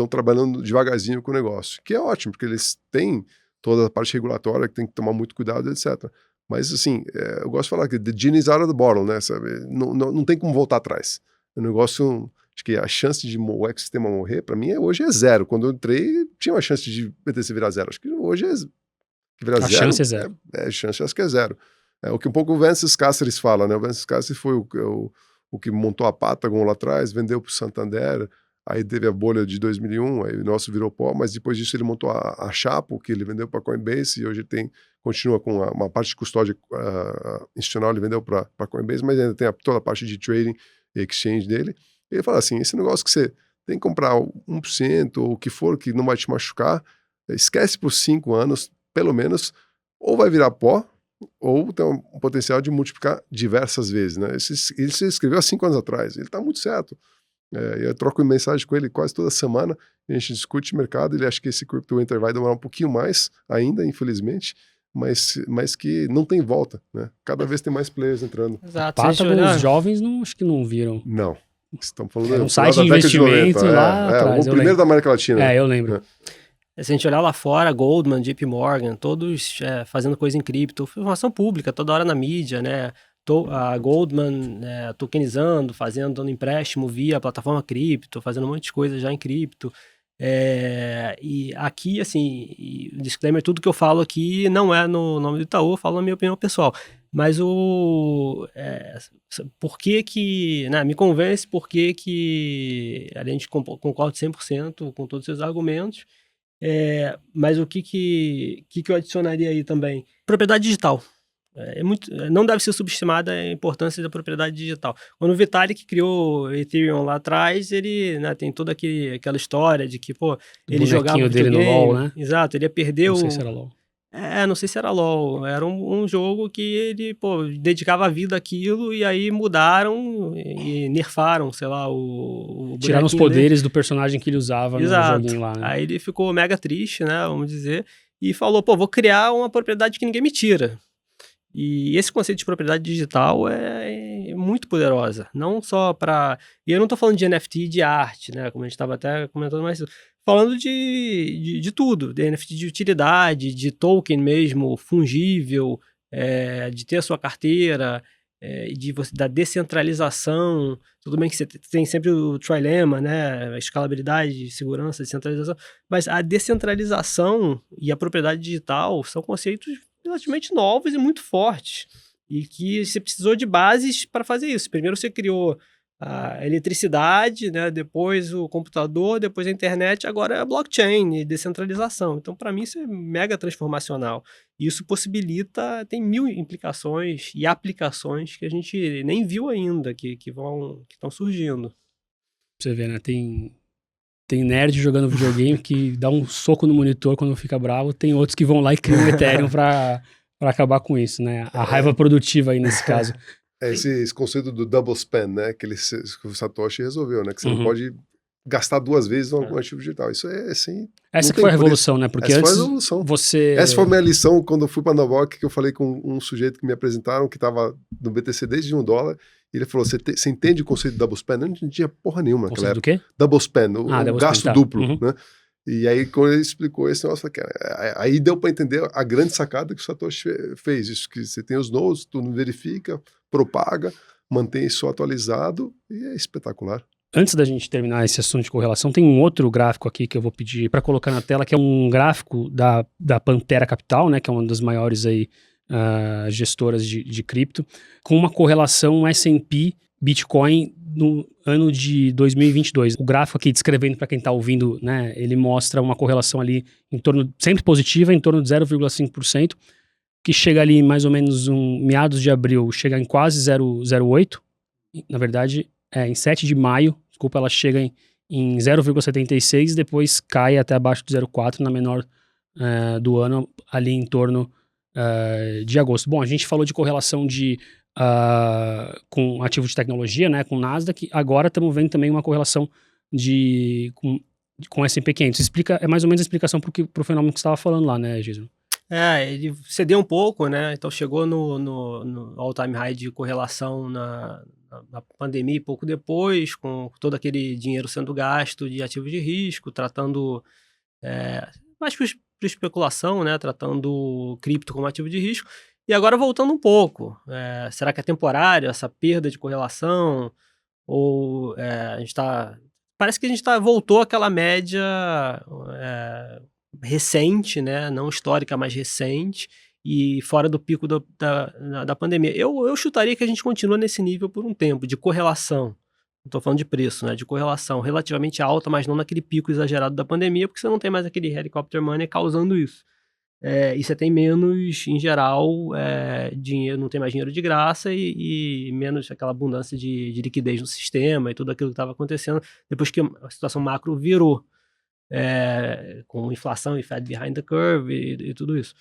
B: trabalhando devagarzinho com o negócio. Que é ótimo, porque eles têm toda a parte regulatória que tem que tomar muito cuidado, etc. Mas, assim, eu gosto de falar que the genie is out of the bottle, né, sabe? Não tem como voltar atrás. O negócio, acho que a chance de o ecossistema morrer, para mim, hoje é zero. Quando eu entrei, tinha uma chance de BTC virar zero. Acho que hoje virar
A: A
B: zero.
A: chance é zero.
B: A chance acho que é zero. O que um pouco o Vences Cáceres fala, né? O Vences Cáceres foi o que montou a Patagon lá atrás, vendeu para o Santander, aí teve a bolha de 2001, aí o nosso virou pó, mas depois disso ele montou a Chapo, que ele vendeu para a Coinbase, e hoje continua com uma parte de custódia institucional, ele vendeu para a Coinbase, mas ainda tem toda a parte de trading e exchange dele. E ele fala assim, esse negócio que você tem que comprar 1% ou o que for, que não vai te machucar, esquece por 5 anos, pelo menos, ou vai virar pó, ou tem um potencial de multiplicar diversas vezes, né? Ele se escreveu há 5 anos atrás, ele está muito certo. Eu troco mensagem com ele quase toda semana, a gente discute mercado, ele acha que esse Crypto Winter vai demorar um pouquinho mais ainda, infelizmente, mas que não tem volta, né? Cada vez tem mais players entrando.
C: Exato.
A: Patagon, os jovens acho que não viram.
B: Não. Estamos falando
A: Era um site de investimento lá atrás.
B: O primeiro da América Latina.
A: Eu lembro.
C: Se a gente olhar lá fora, Goldman, JP Morgan, todos fazendo coisa em cripto, informação pública, toda hora na mídia, né? A Goldman tokenizando, dando empréstimo via plataforma cripto, fazendo um monte de coisa já em cripto. E aqui, assim, disclaimer, tudo que eu falo aqui não é no nome do Itaú, eu falo na minha opinião pessoal. Mas por que né, me convence por que a gente concorda 100% com todos os seus argumentos. Mas o que eu adicionaria aí também? Propriedade digital. Não deve ser subestimada a importância da propriedade digital. Quando o Vitalik criou o Ethereum lá atrás, ele tem toda aquela história de que, ele jogava
A: o dele no LoL, né?
C: Exato, ele ia perder
A: Não sei se era LoL.
C: não sei se era LoL. Era um jogo que ele, dedicava a vida àquilo e aí mudaram e nerfaram, sei lá, o
A: tiraram os poderes do personagem que ele usava no joguinho lá, né?
C: Aí ele ficou mega triste, né, vamos dizer, e falou, vou criar uma propriedade que ninguém me tira. E esse conceito de propriedade digital é muito poderosa, não só para... E eu não estou falando de NFT de arte, né, como a gente estava até comentando mais cedo, falando de tudo, de NFT de utilidade, de token mesmo, fungível, de ter a sua carteira, da descentralização. Tudo bem que você tem sempre o trilema, né, a escalabilidade, segurança, descentralização, mas a descentralização e a propriedade digital são conceitos relativamente novos e muito fortes, e que você precisou de bases para fazer isso. Primeiro você criou a eletricidade, né, depois o computador, depois a internet, agora é a blockchain e descentralização. Então, para mim, isso é mega transformacional. E isso possibilita, tem mil implicações e aplicações que a gente nem viu ainda, que estão surgindo.
A: Você vê, né? Tem nerd jogando videogame que dá um soco no monitor quando fica bravo, tem outros que vão lá e criam um Ethereum para acabar com isso, né? A raiva produtiva aí nesse caso.
B: Esse conceito do double spend, né? Que o Satoshi resolveu, né? Que você não
A: Uhum.
B: pode gastar duas vezes um ativo digital. Isso é assim.
A: Essa
B: não
A: que
B: tem
A: foi a
B: preço.
A: revolução, né? Porque
B: Essa
A: antes
B: foi a revolução.
A: você...
B: Essa foi a minha lição quando eu fui para Nova York, que eu falei com um sujeito que me apresentaram, que estava no BTC desde $1, e ele falou, você entende o conceito de double spend? Eu não entendia porra nenhuma naquela
A: Conceito do
B: época.
A: quê?
B: Double spend, o
A: double
B: gasto
A: spend, tá.
B: duplo,
A: Uhum.
B: né? E aí, quando ele explicou esse negócio, aí deu para entender a grande sacada que o Satoshi fez. Isso que você tem os nodes, tu não verifica, propaga, mantém isso atualizado e é espetacular.
A: Antes da gente terminar esse assunto de correlação, tem um outro gráfico aqui que eu vou pedir para colocar na tela, que é um gráfico da Pantera Capital, né, que é uma das maiores aí, gestoras de cripto, com uma correlação S&P Bitcoin no ano de 2022. O gráfico aqui, descrevendo para quem está ouvindo, né, ele mostra uma correlação ali em torno, sempre positiva, em torno de 0,5%, que chega ali mais ou menos meados de abril, chega em quase 0,08%. Na verdade, em 7 de maio, desculpa, ela chega em 0,76 e depois cai até abaixo de 0,4 na menor do ano, ali em torno de agosto. Bom, a gente falou de correlação com ativo de tecnologia, né, com Nasdaq. Agora estamos vendo também uma correlação com S&P 500. É mais ou menos a explicação para o fenômeno que você estava falando lá, né, Gisele?
C: Ele cedeu um pouco, né? Então chegou no all-time high de correlação na pandemia e pouco depois, com todo aquele dinheiro sendo gasto de ativos de risco, tratando mais para especulação, né? Tratando cripto como ativo de risco. E agora voltando um pouco. Será que é temporário essa perda de correlação? Ou a gente está... Parece que a gente voltou àquela média... recente, né? Não histórica, mas recente, e fora do pico da pandemia. Eu chutaria que a gente continua nesse nível por um tempo, de correlação. Não estou falando de preço, né? De correlação relativamente alta, mas não naquele pico exagerado da pandemia, porque você não tem mais aquele helicopter money causando isso. E você tem menos, em geral, dinheiro, não tem mais dinheiro de graça e menos aquela abundância de liquidez no sistema e tudo aquilo que estava acontecendo depois que a situação macro virou. Com inflação e Fed behind the curve e tudo isso.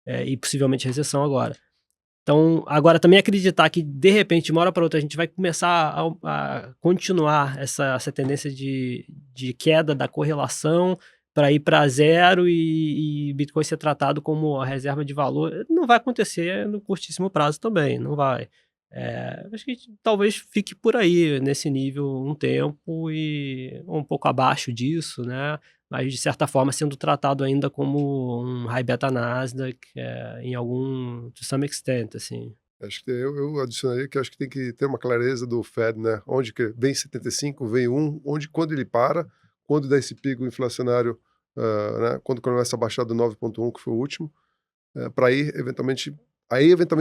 C: E possivelmente recessão agora. Então, agora também acreditar que, de repente, de uma hora para outra, a gente vai começar a continuar essa tendência de queda da correlação para ir para zero e Bitcoin ser tratado como a reserva de valor, não vai acontecer no curtíssimo prazo também, não vai. Acho que talvez fique por aí, nesse nível, um tempo e um pouco abaixo disso, né? Mas, de certa forma, sendo tratado ainda como um high beta Nasdaq, em algum, to some extent, assim.
B: Acho que eu adicionaria que acho que tem que ter uma clareza do Fed, né? Onde que vem 75, vem 1, quando ele para, quando dá esse pico inflacionário, né? Quando começa a baixar do 9,1, que foi o último, para ir, eventualmente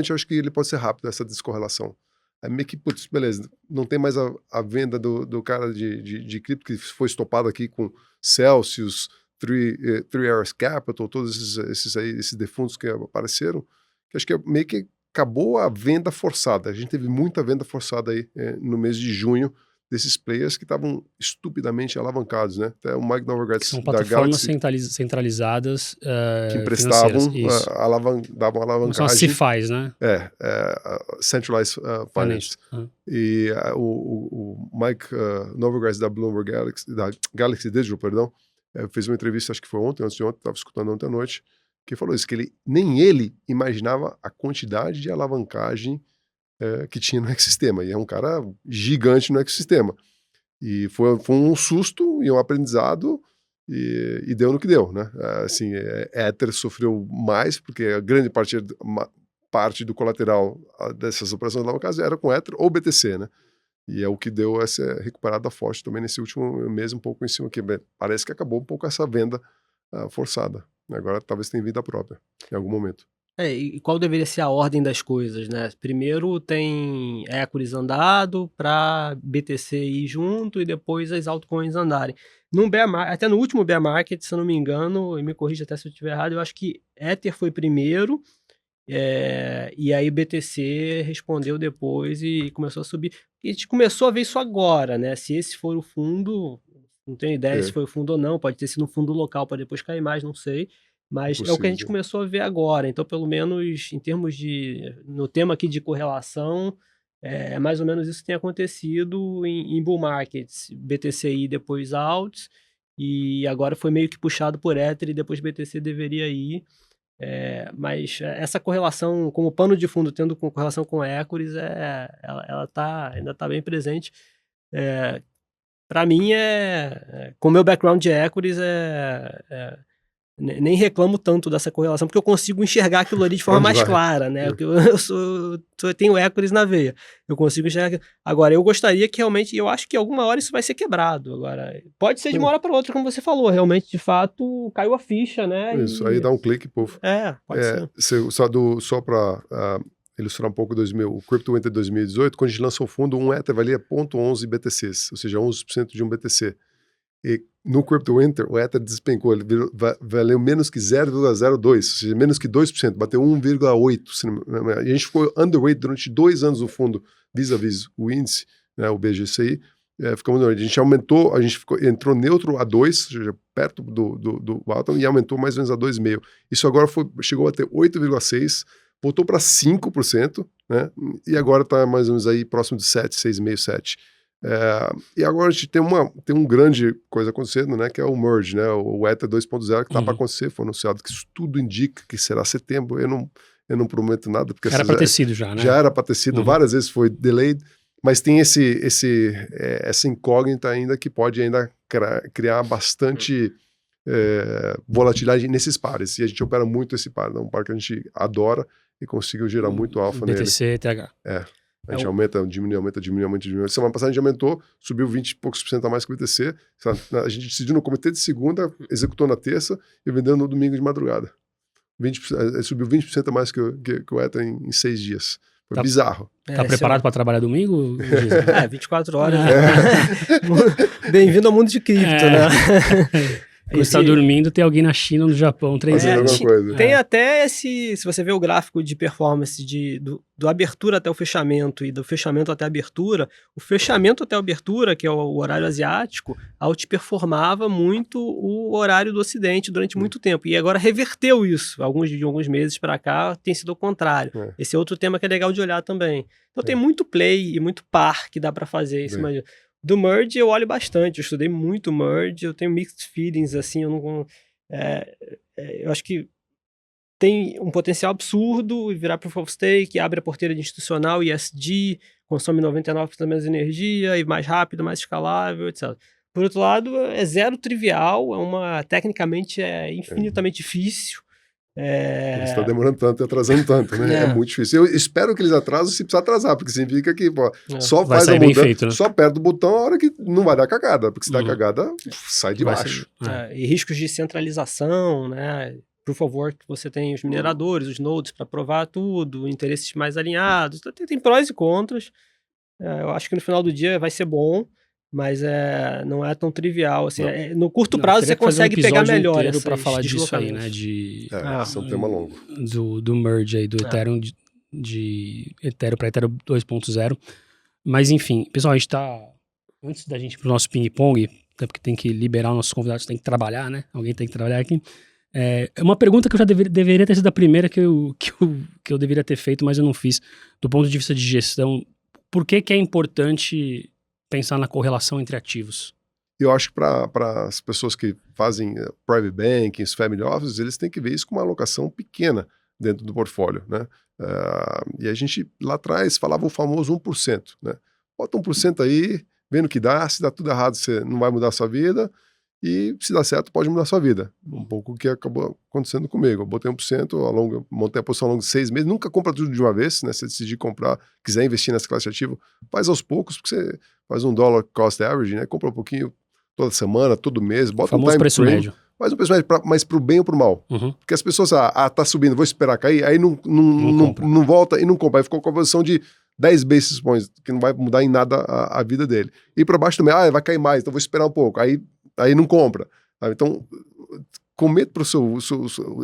B: eu acho que ele pode ser rápido, essa descorrelação. Aí meio que, putz, beleza, não tem mais a venda do cara de cripto que foi estopado aqui com Celsius, Three Arrows Capital, todos esses defuntos que apareceram, que acho que meio que acabou a venda forçada. A gente teve muita venda forçada aí no mês de junho desses players que estavam estupidamente alavancados, né? Até o Mike Novogratz
A: São
B: da
A: plataformas
B: Galaxy
A: centralizadas
B: que emprestavam, davam
A: Não são as
B: alavancagem.
A: CFIs, né?
B: Centralized Finance. E o Mike Novogratz da Bloomberg da Galaxy Digital, perdão, fez uma entrevista, acho que foi ontem, antes de ontem, estava escutando ontem à noite, que falou isso, que nem ele imaginava a quantidade de alavancagem que tinha no ecossistema. E é um cara gigante no ecossistema. E foi um susto e um aprendizado e deu no que deu, né? Assim, Ether sofreu mais, porque a grande parte do colateral dessas operações de alavancagem era com Ether ou BTC, né? E é o que deu essa recuperada forte também nesse último mês, um pouco em cima, que parece que acabou um pouco essa venda forçada. Agora talvez tenha vida própria, em algum momento.
C: E qual deveria ser a ordem das coisas, né? Primeiro tem equities andado para BTC ir junto e depois as altcoins andarem. Até no último bear market, se eu não me engano, e me corrija até se eu estiver errado, eu acho que Ether foi primeiro, e aí BTC respondeu depois e começou a subir. E a gente começou a ver isso agora, né? Se esse for o fundo, não tenho ideia se foi o fundo ou não, pode ter sido um fundo local para depois cair mais, não sei. Mas é o que a gente começou a ver agora. Então, pelo menos em termos no tema aqui de correlação, é mais ou menos isso que tem acontecido em bull markets. BTC depois alts, e agora foi meio que puxado por Ether e depois BTC deveria ir. Mas essa correlação, como pano de fundo, tendo correlação com equities, ela ainda está bem presente. Para mim, com o meu background de equities, nem reclamo tanto dessa correlação, porque eu consigo enxergar aquilo ali de forma mais clara, né? Eu tenho equities na veia, eu consigo enxergar. Agora, eu gostaria que realmente, eu acho que alguma hora isso vai ser quebrado. Agora, pode ser de uma hora para outra, como você falou, realmente, de fato, caiu a ficha, né?
B: Isso, aí dá um clique, povo.
C: Pode ser.
B: Só para ilustrar um pouco o Crypto Winter 2018, quando a gente lançou o fundo, um Ether valia 0,11 BTCs, ou seja, 11% de um BTC. E no Crypto Winter, o Ether despencou, ele valeu menos que 0,02, ou seja, menos que 2%, bateu 1,8%. E a gente ficou underweight durante 2 anos no fundo, vis-a-vis o índice, né, o BGCI, ficamos underweight. A gente aumentou, entrou neutro a 2, ou seja, perto do bottom, e aumentou mais ou menos a 2,5%. Isso agora chegou a ter 8,6%, voltou para 5%, né, e agora está mais ou menos aí próximo de 7, 6,5%, 7%. E agora a gente tem uma grande coisa acontecendo, né, que é o merge, né, o Ether 2.0 que está para acontecer, foi anunciado que isso tudo indica que será setembro, eu não prometo nada. Porque
A: era para ter sido já, né?
B: Já era para ter sido, várias vezes foi delayed, mas tem essa incógnita ainda que pode ainda criar bastante volatilidade nesses pares, e a gente opera muito esse par, é um par que a gente adora e conseguiu gerar muito alfa nele.
A: BTC, TH.
B: A gente aumenta, diminui. Semana passada a gente aumentou, subiu 20 e poucos % a mais que o BTC. A gente decidiu no comitê de segunda, executou na terça e vendeu no domingo de madrugada. Subiu 20% a mais que o Ether em 6 dias. Foi bizarro.
A: Tá preparado para trabalhar domingo?
C: 24 horas. Bem-vindo ao mundo de cripto, né?
A: Quando você tá dormindo, tem alguém na China ou no Japão treinando.
C: Tem até se você vê o gráfico de performance do abertura até o fechamento e do fechamento até a abertura, o fechamento até a abertura, que é o horário asiático, outperformava muito o horário do ocidente durante muito tempo. E agora reverteu isso. De alguns meses para cá tem sido o contrário. Esse é outro tema que é legal de olhar também. Então tem muito play e muito par que dá para fazer em cima disso. Do merge eu olho bastante, eu estudei muito merge, eu tenho mixed feelings, assim, eu acho que tem um potencial absurdo e virar proof of stake, abre a porteira de institucional, ESG, consome 99% menos energia e mais rápido, mais escalável, etc. Por outro lado, é zero trivial, tecnicamente é infinitamente difícil.
B: Eles estão demorando tanto e atrasando tanto, né? É muito difícil. Eu espero que eles atrasem se precisar atrasar, porque significa que só faz a mudança, feito, né? Só aperta o botão a hora que não vai dar cagada, porque se dá cagada, sai de baixo.
C: E riscos de centralização, né? Proof of Work, você tem os mineradores, os nodes para provar tudo, interesses mais alinhados, tem prós e contras. Eu acho que no final do dia vai ser bom, mas não é tão trivial. Assim, no curto prazo você consegue pegar melhor
A: para falar disso aí, né?
B: Esse é um tema longo.
A: Do merge aí, do Ethereum, de Ethereum para Ethereum 2.0. Mas enfim, pessoal, a gente tá... Antes da gente ir pro nosso ping-pong, até porque tem que liberar nossos convidados, tem que trabalhar, né? Alguém tem que trabalhar aqui. É uma pergunta que eu já deveria ter sido a primeira que eu deveria ter feito, mas eu não fiz. Do ponto de vista de gestão, por que é importante pensar na correlação entre ativos?
B: Eu acho que para as pessoas que fazem private banking, os family offices, eles têm que ver isso com uma alocação pequena dentro do portfólio, né? E a gente lá atrás falava o famoso 1%, né? Bota 1% aí, vendo o que dá, se dá tudo errado você não vai mudar a sua vida, e se dá certo pode mudar a sua vida. Um pouco o que acabou acontecendo comigo. Eu botei 1%, montei a posição ao longo de 6 meses, nunca compra tudo de uma vez, né? Se você decidir comprar, quiser investir nessa classe de ativo, faz aos poucos, porque você faz $1 cost average, né? Compra um pouquinho toda semana, todo mês, bota um time
A: preço
B: frame,
A: médio.
B: Faz um preço mais pro bem ou pro mal. Porque as pessoas, tá subindo, vou esperar cair, aí não volta e não compra. Aí ficou com a posição de 10 basis points, que não vai mudar em nada a vida dele. E para baixo também, vai cair mais, então vou esperar um pouco. Aí não compra. Então, cometa pro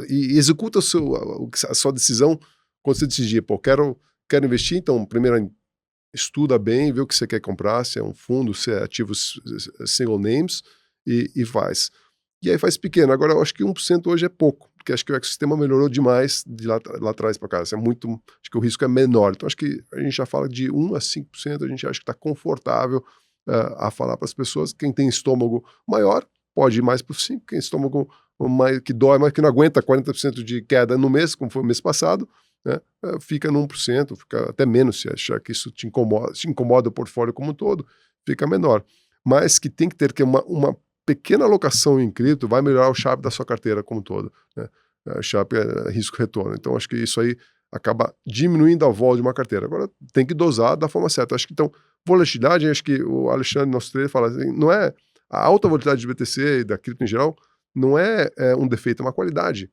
B: e executa a sua decisão quando você decidir, quero investir, então primeiro estuda bem, vê o que você quer comprar, se é um fundo, se é ativos single names, e faz. E aí faz pequeno. Agora, eu acho que 1% hoje é pouco, porque acho que o ecossistema melhorou demais de lá atrás para cá. Acho que o risco é menor. Então, acho que a gente já fala de 1 a 5%, a gente acha que está confortável a falar para as pessoas. Quem tem estômago maior pode ir mais para o 5%, quem tem estômago que dói, mas que não aguenta 40% de queda no mês, como foi o mês passado, né, fica no 1%, fica até menos se achar que isso te incomoda o portfólio como um todo, fica menor. Mas que tem que ter uma pequena alocação em cripto vai melhorar o Sharpe da sua carteira como um todo. Né? O Sharpe é risco-retorno. Então, acho que isso aí acaba diminuindo a vol de uma carteira. Agora, tem que dosar da forma certa. Acho que, então, volatilidade, acho que o Alexandre, nosso trader, fala assim, não é a alta volatilidade de BTC e da cripto em geral, não é um defeito, é uma qualidade.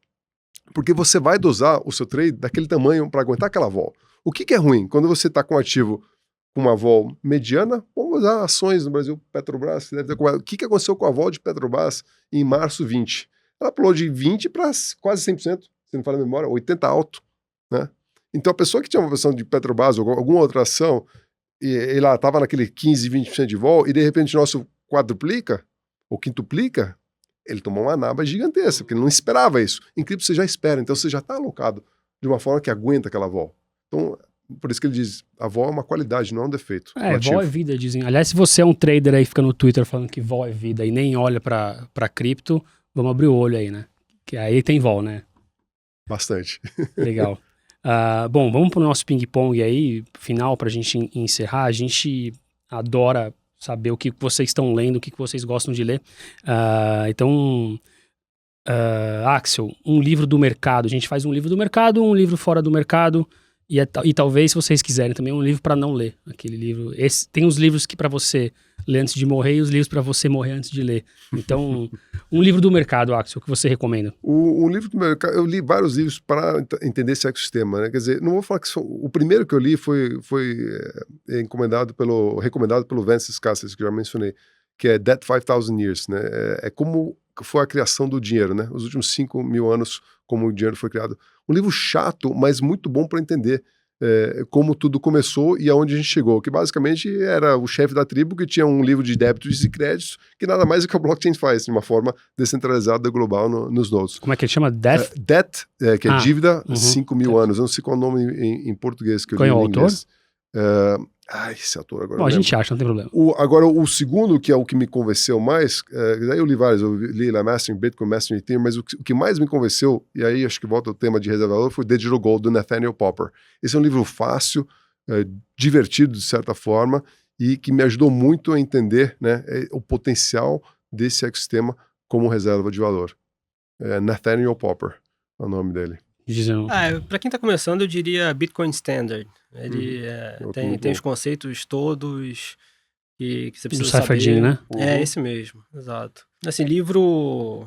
B: Porque você vai dosar o seu trade daquele tamanho para aguentar aquela vol. O que é ruim? Quando você está com um ativo com uma vol mediana, vamos usar ações no Brasil, Petrobras, o que aconteceu com a vol de Petrobras em março 20? Ela pulou de 20 para quase 100%, se não fala a memória, 80 alto, né? Então a pessoa que tinha uma posição de Petrobras ou alguma outra ação, e lá estava naquele 15, 20% de vol, e de repente o nosso quadruplica, ou quintuplica, ele tomou uma naba gigantesca, porque ele não esperava isso. Em cripto você já espera, então você já está alocado de uma forma que aguenta aquela vol. Então, por isso que ele diz, a vol é uma qualidade, não é um defeito.
A: Vol é vida, dizem. Aliás, se você é um trader aí, fica no Twitter falando que vol é vida e nem olha pra cripto, vamos abrir o olho aí, né? Que aí tem vol, né?
B: Bastante.
A: Legal. Bom, vamos pro nosso ping-pong aí, final, pra gente encerrar. A gente adora saber o que vocês estão lendo, o que vocês gostam de ler. Então, Axel, um livro do mercado. A gente faz um livro do mercado, um livro fora do mercado, e talvez, se vocês quiserem, também um livro para não ler. Aquele livro. Tem os livros que para você ler antes de morrer e os livros para você morrer antes de ler. Então, um livro do mercado, Axel, que você recomenda?
B: O livro do mercado, eu li vários livros para entender esse ecossistema, né? Quer dizer, não vou falar que o primeiro que eu li foi recomendado pelo Vance Scassez, que eu já mencionei, que é Debt 5,000 Years, né? É como foi a criação do dinheiro, né? Os últimos 5.000 anos, como o dinheiro foi criado. Um livro chato, mas muito bom para entender como tudo começou e aonde a gente chegou, que basicamente era o chefe da tribo que tinha um livro de débitos e créditos, que nada mais é que a blockchain faz, de uma forma descentralizada global nos nodos.
A: Como é que ele chama? Debt?
B: Debt, que é dívida, 5.000 anos. Eu não sei qual é o nome em português que eu li em inglês. Esse autor agora.
A: Bom, a gente acha, não tem problema.
B: Agora, o segundo, que é o que me convenceu mais, daí eu li vários, eu li lá Mastering Bitcoin, Mastering Ethereum, mas o que mais me convenceu, e aí acho que volta ao tema de reserva de valor, foi Digital Gold, do Nathaniel Popper. Esse é um livro fácil, divertido de certa forma, e que me ajudou muito a entender, né, o potencial desse ecossistema como reserva de valor. Nathaniel Popper é o nome dele.
C: Para quem está começando, eu diria Bitcoin Standard. Ele tem os conceitos todos que você precisa saber.
A: Do Saifedean, né?
C: É esse mesmo, exato. Assim, livro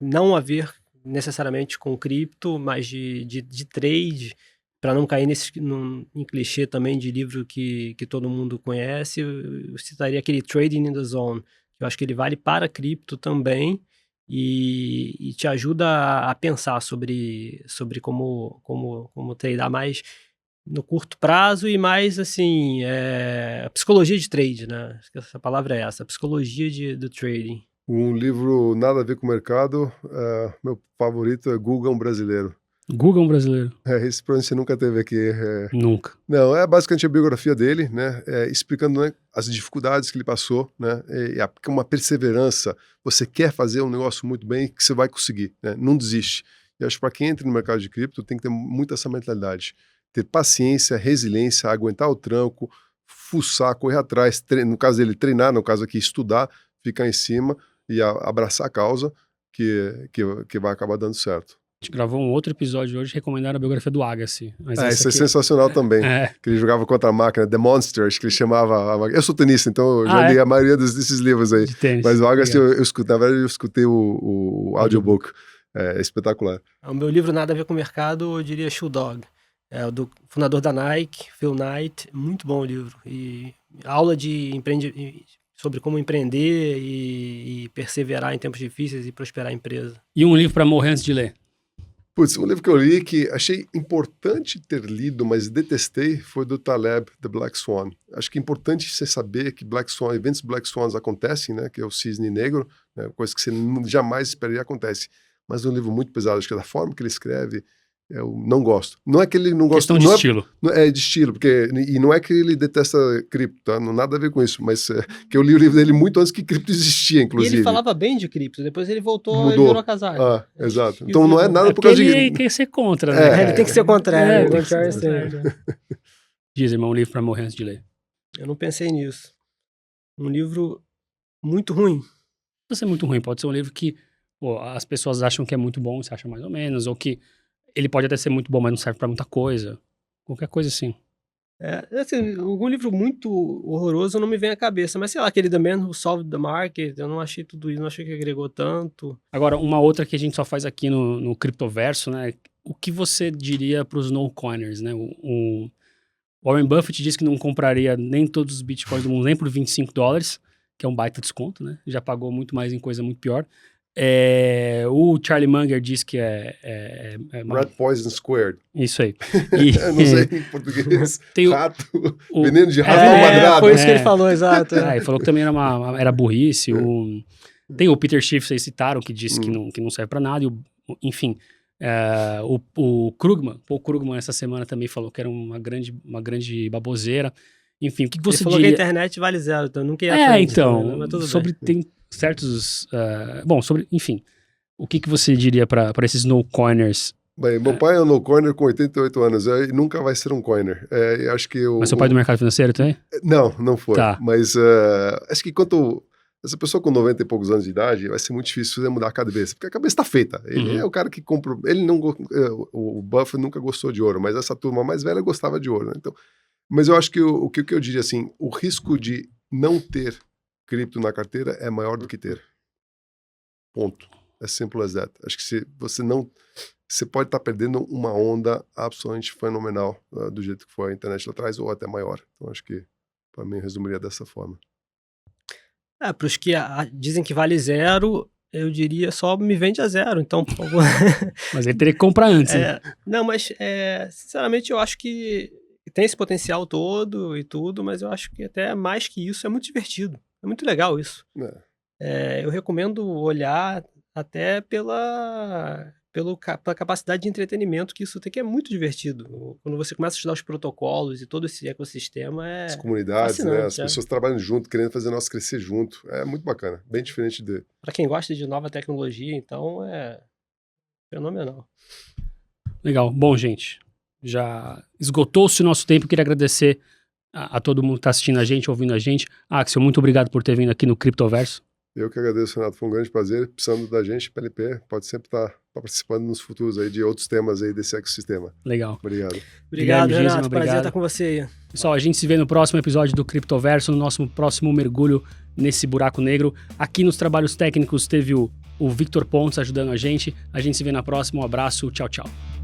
C: não a ver necessariamente com cripto, mas de trade, para não cair em clichê também de livro que todo mundo conhece. Eu citaria aquele Trading in the Zone, que eu acho que ele vale para cripto também. E te ajuda a pensar sobre como tradear mais no curto prazo e mais, assim, psicologia de trade, né? Acho que essa palavra é essa, psicologia do trading.
B: Um livro nada a ver com o mercado, meu favorito é Google Brasileiro.
A: Google Brasileiro?
B: Esse provavelmente você nunca teve aqui.
A: Nunca.
B: Não, é basicamente a biografia dele, né? Explicando, né, as dificuldades que ele passou, né? E uma perseverança. Você quer fazer um negócio muito bem, que você vai conseguir, né? Não desiste. E acho que para quem entra no mercado de cripto, tem que ter muito essa mentalidade. Ter paciência, resiliência, aguentar o tranco, fuçar, correr atrás, no caso dele treinar, no caso aqui estudar, ficar em cima e abraçar a causa que vai acabar dando certo.
A: A gente gravou um outro episódio hoje recomendando a biografia do Agassi. Mas
B: Isso é
A: aqui...
B: sensacional também. Que ele jogava contra a máquina, The Monster, acho que ele chamava. Eu sou tenista, então eu já li a maioria desses livros aí.
A: De tênis,
B: mas o Agassi, eu escutei, na verdade, eu escutei o audiobook. É espetacular.
C: O meu livro Nada a Ver com o Mercado, eu diria Shoe Dog. É o do fundador da Nike, Phil Knight. Muito bom o livro. E aula sobre como empreender e perseverar em tempos difíceis e prosperar a empresa.
A: E um livro para morrer antes de ler?
B: Putz, um livro que eu li que achei importante ter lido, mas detestei, foi do Taleb, The Black Swan. Acho que é importante você saber que eventos Black Swans acontecem, né? Que é o cisne negro, né, coisa que você jamais esperaria acontece. Mas é um livro muito pesado, acho que da forma que ele escreve, eu não gosto. Não é que ele não gosta...
A: Questão de estilo.
B: É de estilo, e não é que ele detesta cripto, tá? Não nada a ver com isso, mas que eu li o livro dele muito antes que cripto existia, inclusive.
C: E ele falava bem de cripto, depois ele voltou e virou casar.
B: Exato. Então não é nada por causa de...
A: Ele quer ser contra, né?
C: Ele tem que ser contrário.
A: Diz, irmão, um livro para morrer antes de ler.
C: Eu não pensei nisso. Um livro muito ruim.
A: Pode ser muito ruim, pode ser um livro que as pessoas acham que é muito bom, você acha mais ou menos, ou que ele pode até ser muito bom, mas não serve pra muita coisa. Qualquer coisa assim.
C: Assim, algum livro muito horroroso não me vem à cabeça, mas sei lá, aquele The Man Who Solved the Market, eu não achei tudo isso, não achei que agregou tanto.
A: Agora, uma outra que a gente só faz aqui no Criptoverso, né? O que você diria pros no-coiners, né? O Warren Buffett disse que não compraria nem todos os bitcoins do mundo, nem por $25, que é um baita desconto, né? Já pagou muito mais em coisa muito pior. O Charlie Munger diz que
B: Rat Poison Squared.
A: Isso aí.
B: Eu não sei em português. Rato. Veneno de rato
C: quadrado. Foi isso que ele falou, exato.
A: Ele falou que também era burrice. Tem o Peter Schiff, vocês citaram, que disse que não serve pra nada. Enfim, o Krugman, Paul Krugman, essa semana também falou que era uma grande baboseira. Enfim, o que você
C: diria? Ele falou que a internet vale zero, então nunca ia frente,
A: então,
C: mas tudo
A: sobre
C: bem.
A: tem certos... enfim, o que você diria para esses no-coiners?
B: Bem, meu pai é um no-coiner com 88 anos, e nunca vai ser um coiner. Acho que
A: Mas seu pai é do mercado financeiro também?
B: Não foi.
A: Tá.
B: Mas acho que essa pessoa com 90 e poucos anos de idade, vai ser muito difícil você mudar a cabeça, porque a cabeça está feita. Ele é o cara que compra... o Buffett nunca gostou de ouro, mas essa turma mais velha gostava de ouro, né? Então, mas eu acho que o que eu diria assim, o risco de não ter cripto na carteira é maior do que ter. Ponto. É simple as that. Acho que você pode estar perdendo uma onda absolutamente fenomenal do jeito que foi a internet lá atrás, ou até maior. Então acho que, para mim, eu resumiria dessa forma.
C: Para os que dizem que vale zero, eu diria só me vende a zero. Então, por favor.
A: Mas ele teria que comprar antes. Né?
C: Não, mas sinceramente eu acho que tem esse potencial todo e tudo, mas eu acho que até mais que isso é muito divertido. É muito legal isso. Eu recomendo olhar até pela capacidade de entretenimento que isso tem, que é muito divertido. Quando você começa a estudar os protocolos e todo esse ecossistema,
B: as comunidades, né? As pessoas trabalhando junto, querendo fazer nós crescer junto. É muito bacana, bem diferente de...
C: Para quem gosta de nova tecnologia, então é fenomenal.
A: Legal. Bom, gente, já esgotou-se o nosso tempo. Queria agradecer a todo mundo que está assistindo a gente, ouvindo a gente. Axel, muito obrigado por ter vindo aqui no Criptoverso.
B: Eu que agradeço, Renato. Foi um grande prazer. Precisando da gente, PLP, pode sempre estar participando nos futuros aí de outros temas aí desse ecossistema.
A: Legal.
B: Obrigado.
C: Obrigado, Renato. Prazer estar com você aí.
A: Pessoal, a gente se vê no próximo episódio do Criptoverso, no nosso próximo mergulho nesse buraco negro. Aqui nos trabalhos técnicos teve o Victor Pontes ajudando a gente. A gente se vê na próxima. Um abraço. Tchau, tchau.